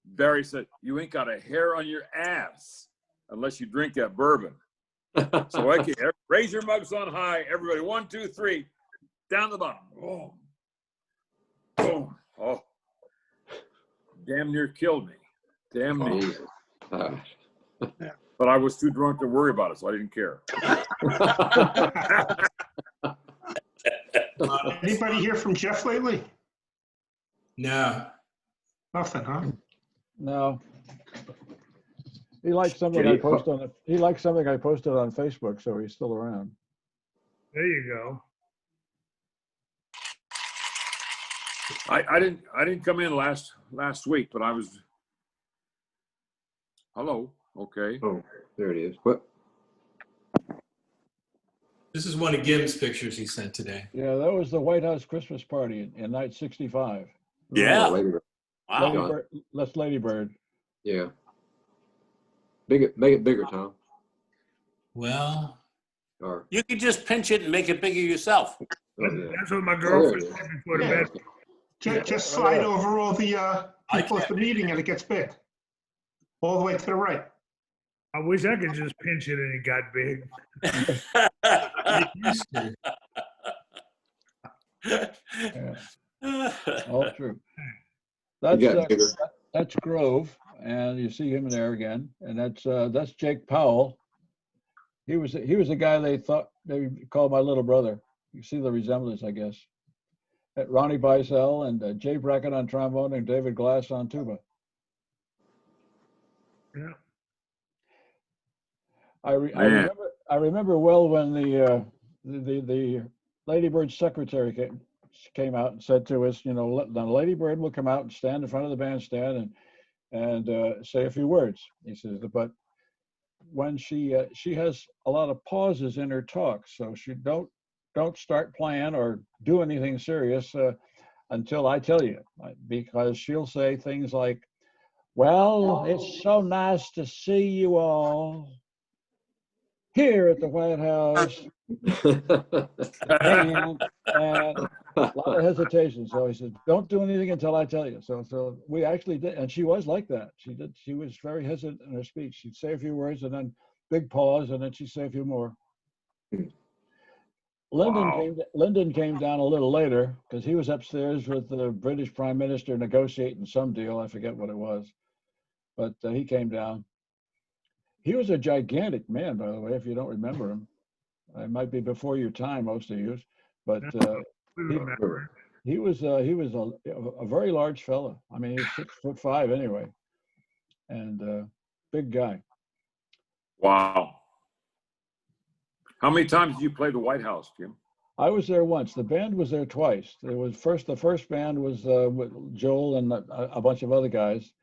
Barry said, "You ain't got a hair on your ass unless you drink that bourbon." So okay, raise your mugs on high, everybody. 1, 2, 3, down the bottom. Oh, boom. Oh, damn near killed me. Damn near. But I was too drunk to worry about it, so I didn't care. Anybody hear from Jeff lately? No. Nothing, huh? No. He liked something I posted on. He liked something I posted on Facebook, so he's still around. There you go. I didn't come in last week, but I was. Hello. Okay. Oh, there it is. What? This is one of Gim's pictures he sent today. Yeah, that was the White House Christmas party in night 65. Yeah. Oh, Lady Bird. Wow. Lady Bird, that's Lady Bird. Yeah. Make it bigger, Tom. Well, Or You could just pinch it and make it bigger yourself. That's what my girlfriend said before the bed. Just slide over all the people at the meeting and it gets big. All the way to the right. I wish I could just pinch it and it got big. it used to. Yeah. All true. you That's got bigger. that's Grove, and you see him there again, and that's Jake Powell. He was the guy they thought they called my little brother. You see the resemblance, I guess. Ronnie Beisel and Jay Brackett on trombone and David Glass on tuba. Yeah. I remember well when the Lady Bird secretary came out and said to us, you know, the Lady Bird will come out and stand in front of the bandstand and say a few words. He says, but when she has a lot of pauses in her talk, so she don't start playing or do anything serious until I tell you, because she'll say things like, well, it's so nice to see you all here at the White House. and a lot of hesitation. So he said, don't do anything until I tell you. So we actually did. And she was like that. She was very hesitant in her speech. She'd say a few words and then big pause, and then she'd say a few more. Lyndon came down a little later because he was upstairs with the British Prime Minister negotiating some deal. I forget what it was. But he came down. He was a gigantic man, by the way, if you don't remember him. It might be before your time, most of you, but he was a very large fella. I mean, he was 6'5" anyway, and big guy. Wow. How many times did you play the White House, Jim? I was there once. The band was there twice. The first band was with Joel and a bunch of other guys,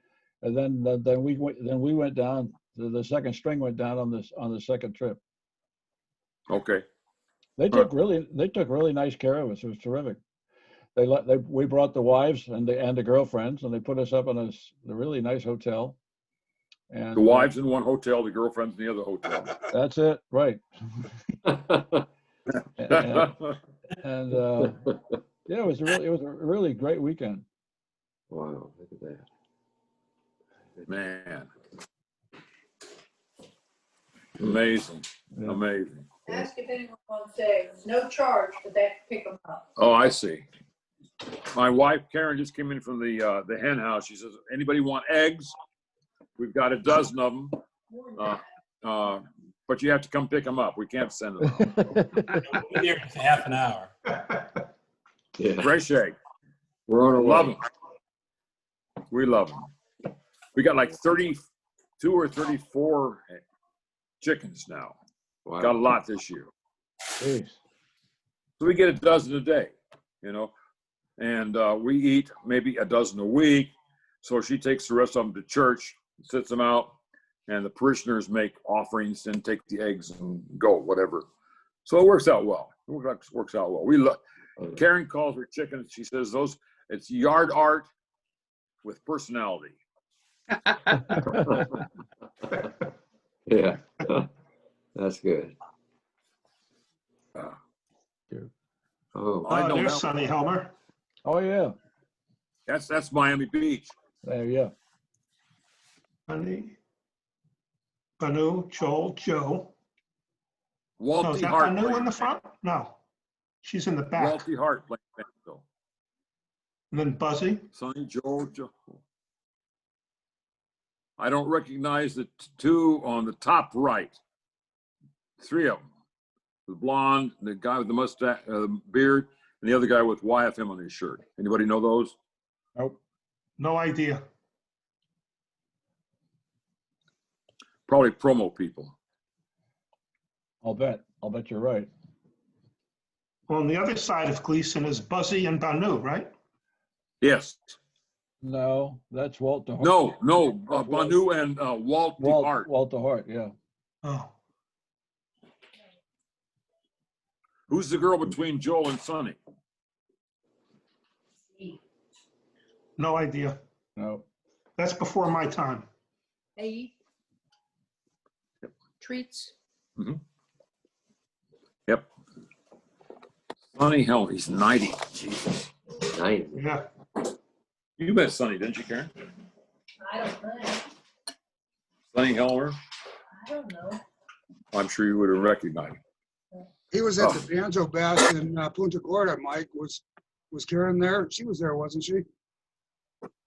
and then we went down. The second string went down on the second trip. Okay. They took really nice care of us. It was terrific. We brought the wives and the girlfriends, and they put us up in a really nice hotel. And the wives in one hotel, the girlfriends in the other hotel. That's it, right? and yeah, it was a really great weekend. Wow, look at that. Man. Amazing. Yeah. Amazing. Ask if anyone wants eggs. No charge, but they have to pick them up. Oh, I see. My wife, Karen, just came in from the hen house. She says, anybody want eggs? We've got a dozen of them. But you have to come pick them up. We can't send them out. We'll be here for half an hour. Yeah. Fresh egg. We're on our way. Love them. We love them. We got like 32 or 34 chickens now. Wow. Got a lot this year. Jeez. So we get a dozen a day, you know, and we eat maybe a dozen a week. So she takes the rest of them to church, sits them out, and the parishioners make offerings and take the eggs and go, whatever. So it works out well. It works out well. We love. Karen calls her chickens. She says it's yard art with personality. Yeah, that's good. I know there's Sonny Helmer. Oh yeah, that's Miami Beach. There, yeah. Sonny, Banu, Joel, Joe. Oh, is Walty that Hart. Banu played in the front? No. She's in the back. Walty Hart playing banjo. And then Buzzy. Sonny Joe. I don't recognize the two on the top right. Three of them. The blonde, the guy with the mustache, beard, and the other guy with YFM on his shirt. Anybody know those? Nope. No idea. Probably promo people. I'll bet you're right. On the other side of Gleason is Buzzy and Banu, right? Yes. No, that's Walt DeHart. No, Banu and Walty Hart. Walt DeHart, yeah. Oh. Who's the girl between Joel and Sonny? No idea. No. That's before my time. Hey. Treats. Mm-hmm. Yep. Sonny, hell, he's 90. Jesus. 90. Yeah. You met Sonny, didn't you, Karen? I don't know. Sonny Helmer? I don't know. I'm sure you would have recognized him. He was at the Banjo Bash in Punta Gorda, Mike. Was Karen there? She was there, wasn't she?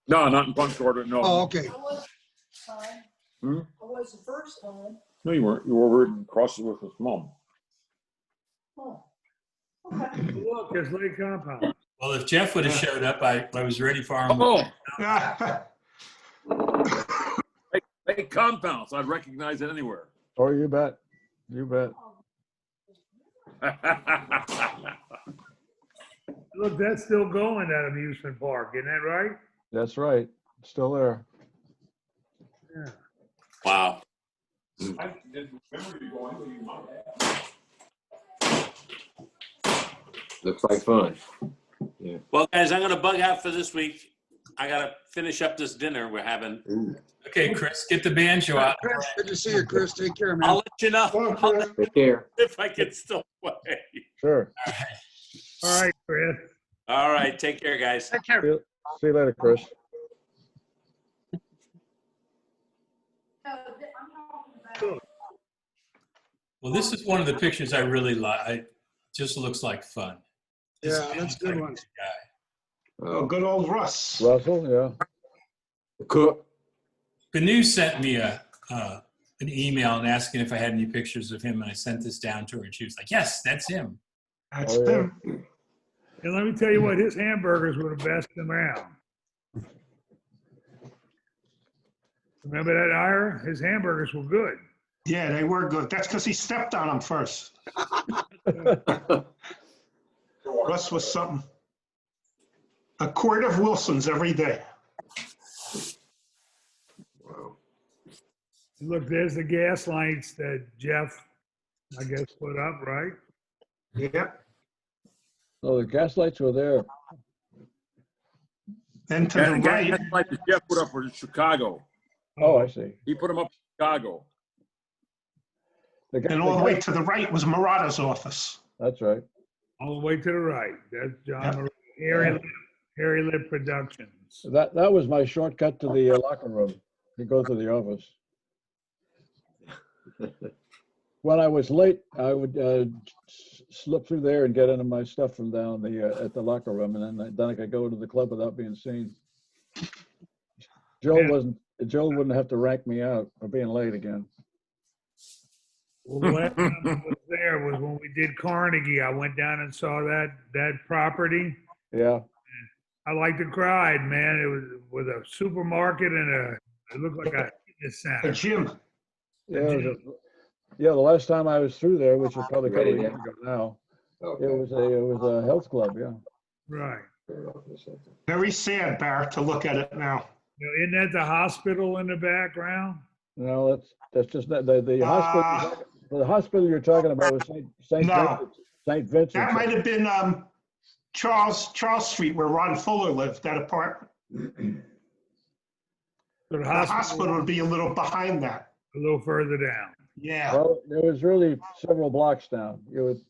No, not in Punta Gorda, no. Oh, okay. I was the first time. Hmm? I was the first time. No, you weren't. You were over across with his mom. Oh. Okay. Look, there's Lake Compound. Well, if Jeff would have showed up, I was ready for him. Oh, Yeah. hey, compounds. I'd recognize it anywhere. Oh, you bet. You bet. Look, that's still going, that amusement park, isn't that right? That's right. Still there. Yeah. Wow. I didn't remember you going. Looks like fun. Yeah. Well, guys, I'm going to bug out for this week. I got to finish up this dinner we're having. Ooh. Okay, Chris, get the banjo out. Chris, good to see you, Chris. Take care, man. I'll let you know Well, Chris, Take care. if I can still play. Sure. All right, Chris. All right. Take care, guys. Take care. See you later, Chris. Well, this is one of the pictures I really like. It just looks like fun. This Yeah, that's a good one. guy. oh, good old Russ. Russell, yeah. Cook. Banu sent me an email and asking if I had any pictures of him, and I sent this down to her, and she was like, "Yes, that's him." That's Oh, yeah. him. And let me tell you what, his hamburgers were the best around. Remember that, Ira? His hamburgers were good. Yeah, they were good. That's because he stepped on them first. Russ was something. A quart of Wilson's every day. Wow. Look, there's the gas lights that Jeff, I guess, put up, right? Yep. Oh, the gas lights were there. Then to the And right, that's like the Jeff put up for Chicago. Oh, I see. He put them up in Chicago. and all the way to the right was Murata's office. That's right. All the way to the right. That's John Yep. Marie, Harry Lip Productions. That was my shortcut to the locker room to go to the office. When I was late, I would slip through there and get into my stuff from down at the locker room, and then I could go to the club without being seen. Joe wouldn't have to rank me out for being late again. Well, the last time I was there was when we did Carnegie. I went down and saw that property. Yeah. I like to cry, man. It was with a supermarket and it looked like a fitness A center. gym. Yeah, the last time I was through there, which was probably a couple of years ago now, Okay. it was a health club, yeah. Right. Very sad, Barrett, to look at it now. You know, isn't that the hospital in the background? No, that's just not the hospital. The hospital you're talking about was St. No. Vincent. That might have been Charles Street where Ron Fuller lived, that apartment. So The hospital would be a little behind that. a little further down. Yeah. Well, it was really several blocks down. It was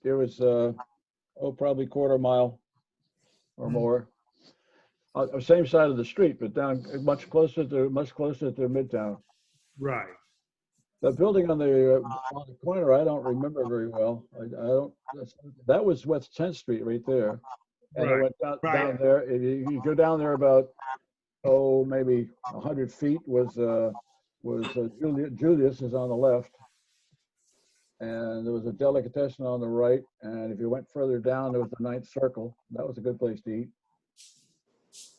probably quarter mile or more. Same side of the street, but down much closer to Midtown. Right. The building on the corner, I don't remember very well. I don't. That was West 10th Street right there, and it went down there. You go down there about maybe 100 feet was Julius is on the left, and there was a delicatessen on the right. And if you went further down, there was the Ninth Circle. That was a good place to eat.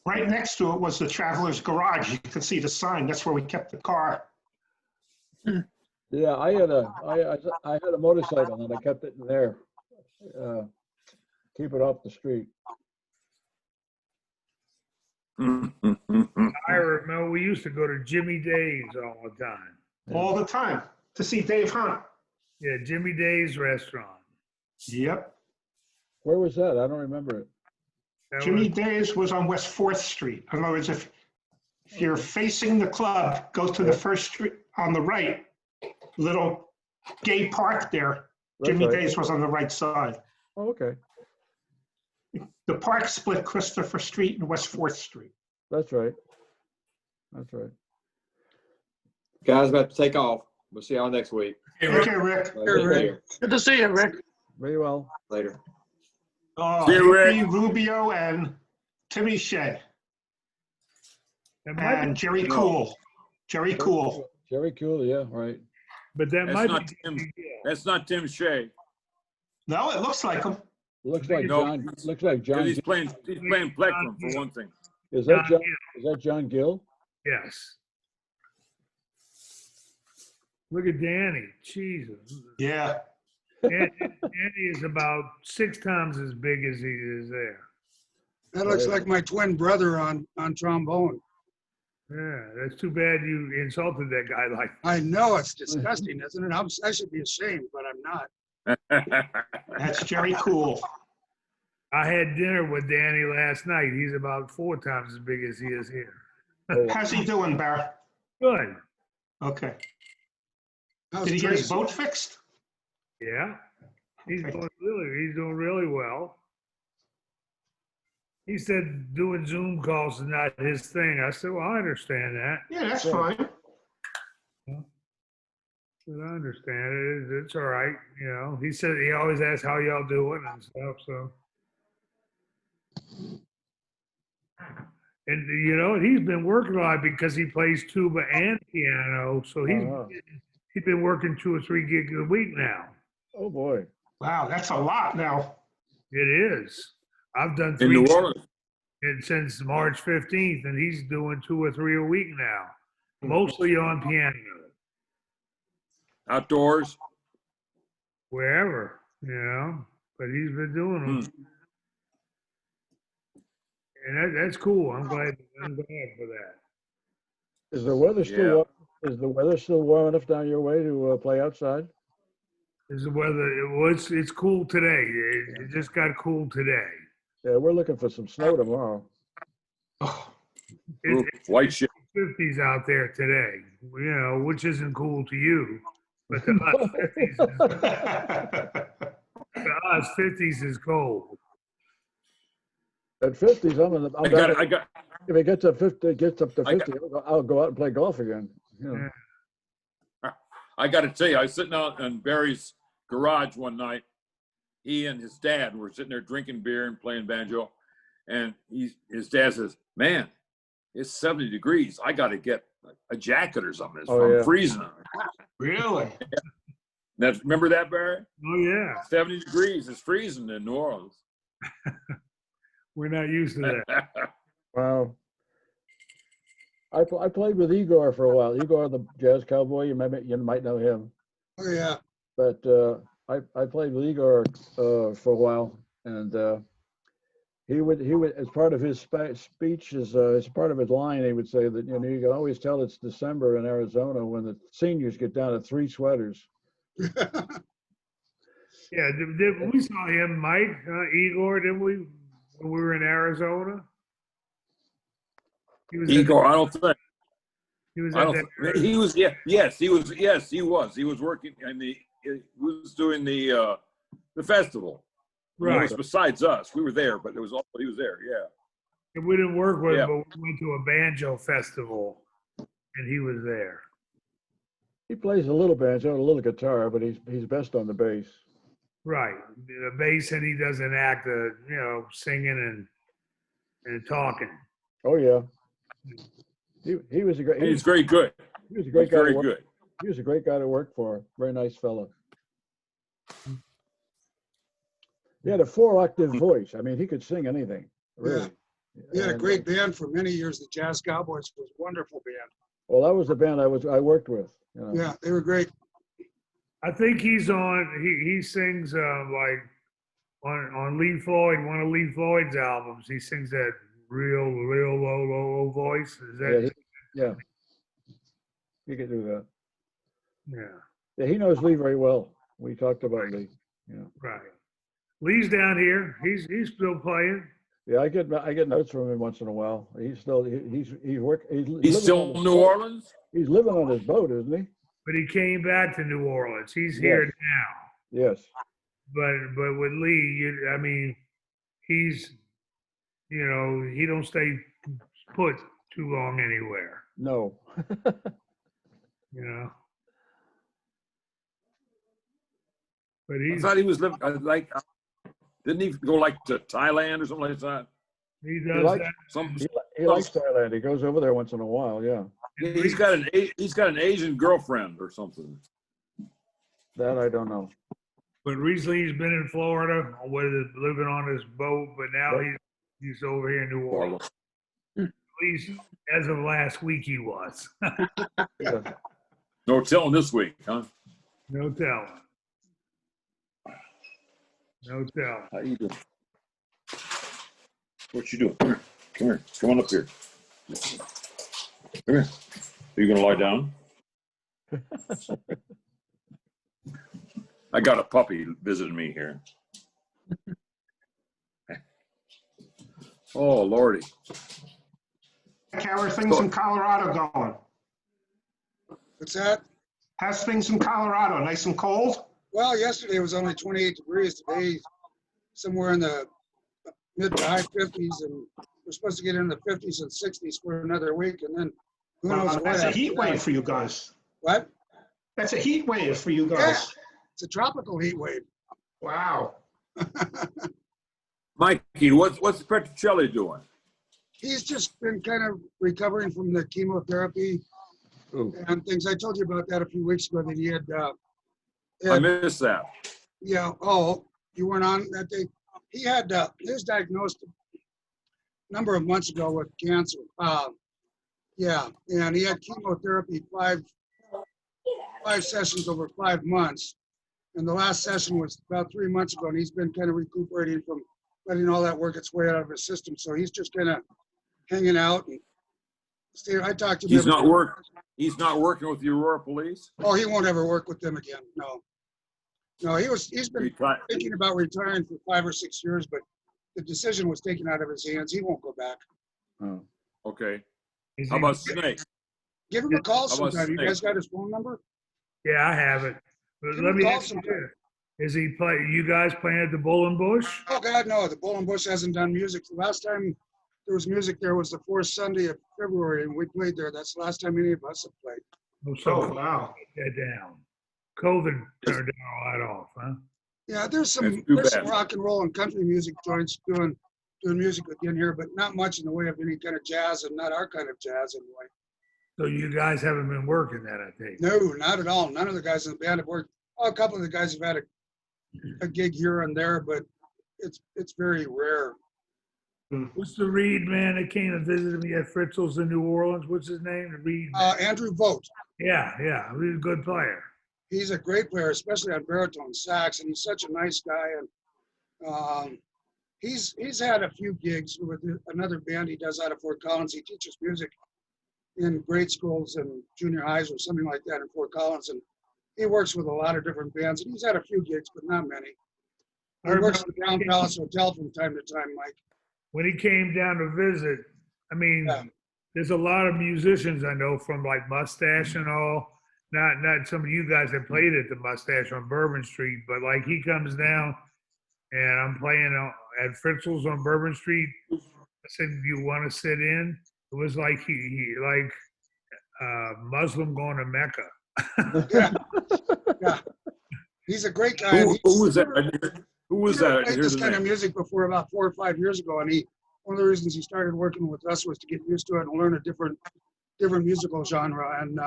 Right next to it was the Traveler's Garage. You could see the sign. That's where we kept the car. Yeah, I had a motorcycle and I kept it in there. Keep it off the street. I remember we used to go to Jimmy Dave's all the time. All the time to see Dave Hunt. Yeah, Jimmy Dave's restaurant. Yep. Where was that? I don't remember it. Jimmy Dave's was on West 4th Street. In other words, if you're facing the club, go to the first street on the right, little gay park there. Jimmy Dave's was on the right side. Oh, okay. The park split Christopher Street and West 4th Street. That's right. That's right. Guys, about to take off. We'll see y'all next week. Okay, Rick. Good to see you, Rick. Very well. Later. See you, Rick. Hippie, Rubio, and Timmy Shea. And Jerry Cool. Jerry Cool. Jerry Cool, yeah, right. But that That's might not be. Tim. That's not Tim Shea. No, it looks like him. Looks like No. John. Looks like John. He's playing plectrum for one thing. Is that John? Is that John Gill? Yes. Look at Danny. Jesus. Yeah. Danny is about 6 times as big as he is there. That looks like my twin brother on trombone. Yeah, that's too bad you insulted that guy like that. I know, it's disgusting, isn't it? I should be ashamed, but I'm not. That's Jerry Cool. I had dinner with Danny last night. He's about 4 times as big as he is here. How's he doing, Barry? Good. Okay. How's Did he get his Tracy? boat fixed? Yeah. He's Okay. doing really well. He said doing Zoom calls is not his thing. I said, well, I understand that. Yeah, that's fine. But I understand it. It's all right. You know, he said he always asks how y'all doing and stuff. So, and you know, he's been working a lot because he plays tuba and piano. So he's been working 2 or 3 gigs a week now. Oh boy. Wow, that's a lot now. It is. I've done In 3 New Orleans. and since March 15th, and he's doing 2 or 3 a week now, mostly on piano. Outdoors. Wherever, you know, but he's been doing them. And that's cool. I'm glad for that. Is the weather still warm enough down your way to play outside? Is the weather? It's cool today. It just got cool today. Yeah, we're looking for some snow tomorrow. White shit. 50s out there today, you know, which isn't cool to you, but to us, 50s is cold. At 50s, if it gets up 50, I'll go out and play golf again. You know. I got to tell you, I was sitting out in Barry's garage one night. He and his dad were sitting there drinking beer and playing banjo. And his dad says, man, it's 70 degrees. I got to get a jacket or something. I'm freezing. Really? Remember that, Barry? Oh, yeah. 70 degrees is freezing in New Orleans. We're not used to that. Wow. I played with Igor for a while. Igor, the jazz cowboy, you might know him. Oh, yeah. But I played with Igor for a while, and he would as part of his speech, as part of his line, he would say that you can always tell it's December in Arizona when the seniors get down to 3 sweaters. Yeah, we saw him, Mike, Igor, didn't we? When we were in Arizona. Igor, I don't think. He was. He was. Yeah. Yes, he was. Yes, he was. He was working, and he was doing the festival. Right. It was besides us, we were there, but he was there. Yeah. And we didn't work with him, but we went to a banjo festival, and he was there. He plays a little banjo, a little guitar, but he's best on the bass. Right. The bass, and he doesn't act, singing and talking. Oh yeah. He was a great. He's very good. He was a great guy. Very good. He was a great guy to work for. Very nice fellow. He had a 4-octave voice. I mean, he could sing anything. Really. Yeah. He had a great band for many years. The Jazz Cowboys was a wonderful band. Well, that was the band I worked with. You know. Yeah, they were great. I think he's on. He sings like on Lee Floyd, one of Lee Floyd's albums. He sings that real low voice. Is that? Yeah. He could do that. Yeah. Yeah, he knows Lee very well. We talked about Lee. Yeah. Right. Lee's down here. He's still playing. Yeah, I get notes from him once in a while. He's still he's still in New Orleans. He's living on his boat, isn't he? But he came back to New Orleans. He's here now. Yes. But with Lee, I mean, he's he don't stay put too long anywhere. No. But I thought he was living didn't he go to Thailand or something like that? He does He likes Thailand. He goes over there once in a while. Yeah. He's got an Asian girlfriend or something. That I don't know. But recently he's been in Florida, living on his boat. But now he's over here in New Orleans. At least as of last week, he was. Yeah. No telling this week, huh? No telling. No telling. How you doing? What you doing? Come here. Come on up here. Come here. Are you gonna lie down? I got a puppy visiting me here. Oh Lordy. How are things in Colorado going? What's that? How's things in Colorado? Nice and cold? Well, yesterday it was only 28 degrees. Today, somewhere in the mid to high 50s, and we're supposed to get in the 50s and 60s for another week, and then who knows what. That's a heat wave for you guys. What? That's a heat wave for you guys. Yeah, it's a tropical heat wave. Wow. Mikey, what's Petrocelli doing? He's just been kind of recovering from the chemotherapy and things. I told you about that a few weeks ago that he had. I missed that. Yeah. Oh, you weren't on that day. He had he was diagnosed a number of months ago with cancer. Yeah, and he had chemotherapy five sessions over 5 months, and the last session was about 3 months ago, and he's been kind of recuperating from letting all that work its way out of his system. So he's just kind of hanging out and staying. I talked to him. He's not working with the Aurora Police. Oh, he won't ever work with them again. No, he's been thinking about retiring for 5 or 6 years, but the decision was taken out of his hands. He won't go back. Oh. Okay. How about Snake? Give him a call sometime. You guys got his phone number? Yeah, I have it. But let me ask you this. Is he play? You guys playing at the Bull and Bush? Oh God, no! The Bull and Bush hasn't done music. The last time there was music there was the fourth Sunday of February, and we played there. That's the last time any of us have played. Oh, wow! Get that down. COVID turned all that off, huh? Yeah, there's some rock and roll and country music joints doing music again here, but not much in the way of any kind of jazz, and not our kind of jazz anyway. So you guys haven't been working that, I think. No, not at all. None of the guys in the band have worked. Oh, a couple of the guys have had a gig here and there, but it's very rare. What's the Reed man that came and visited me at Fritzl's in New Orleans? What's his name? The Reed. Andrew Vogt. Yeah, he's a good player. He's a great player, especially on baritone sax, and he's such a nice guy. And he's had a few gigs with another band he does out of Fort Collins. He teaches music in grade schools and junior highs or something like that in Fort Collins, and he works with a lot of different bands. And he's had a few gigs, but not many. He works at the Crown Palace Hotel from time to time, Mike. When he came down to visit, I mean, there's a lot of musicians I know from like Mustache and all. Not some of you guys that played at the Mustache on Bourbon Street, but like he comes down and I'm playing at Fritzl's on Bourbon Street. I said, "Do you want to sit in?" It was like he Muslim going to Mecca. Yeah. Yeah. He's a great guy. and Who was he's that? Who was never that? I played hear this the kind of name. music before about 4 or 5 years ago, and one of the reasons he started working with us was to get used to it and learn a different musical genre. And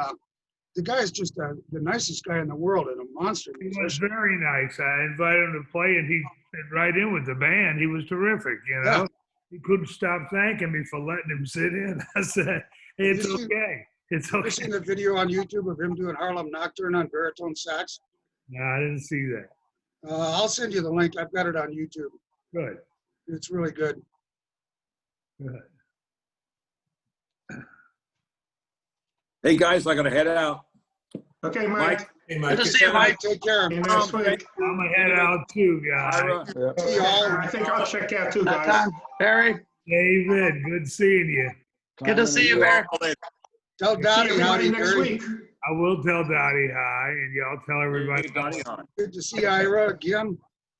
the guy is just the nicest guy in the world and a monster He was musician. very nice. I invited him to play, and he fit right in with the band. He was terrific, you know. Yeah. He couldn't stop thanking me for letting him sit in. I said, it's you seen- okay. It's Ever okay. seen the video on YouTube of him doing Harlem Nocturne on baritone sax? No, I didn't see that. I'll send you the link. I've got it on YouTube. Good. It's really good. Good. Hey guys, I gotta head out. Okay, Mike. Mike. Hey, Mike. Good to see you, Mike. Take care. See you next week. I'm going to head out too, guys. Ira, See y'all. I think I'll check out too, That guys. time, Barry. David, good seeing you. Good to see you, Barry. Tell See Dottie everybody howdy, next Barry. week. I will tell Dottie hi, and y'all tell everybody. Hey, Donnie, hi. Good to see Ira again.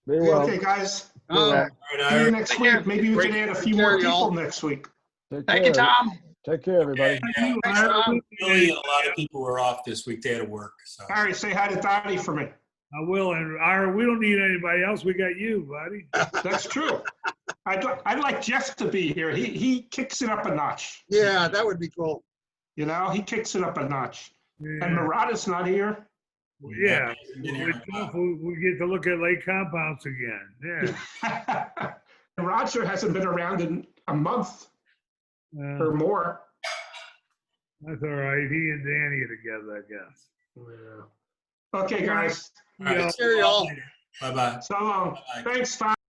Be well. Okay, guys. Um, All right, See you Ira. next Take care. week. Maybe we can add a few Take care, more y'all. people next week. Take Thank you, care. Tom. Take care, everybody. You, Thanks, Ira. Tom. Billy and a lot of people were off this week. They had to work. So. All right, say hi to Dottie for me. I will. And Ira, we don't need anybody else. We got you, buddy. That's true. I'd like Jeff to be here. He kicks it up a notch. Yeah, that would be cool. You know, he kicks it up a notch. And Yeah. Murata's not here. Yeah. Been here in a while. We get to look at lake compounds again. Yeah. And Roger hasn't been around in a month or more. That's all right. He and Danny are together, I guess. Okay, guys. All right. Take care, y'all. Bye-bye. So long. Bye. Thanks, Tom.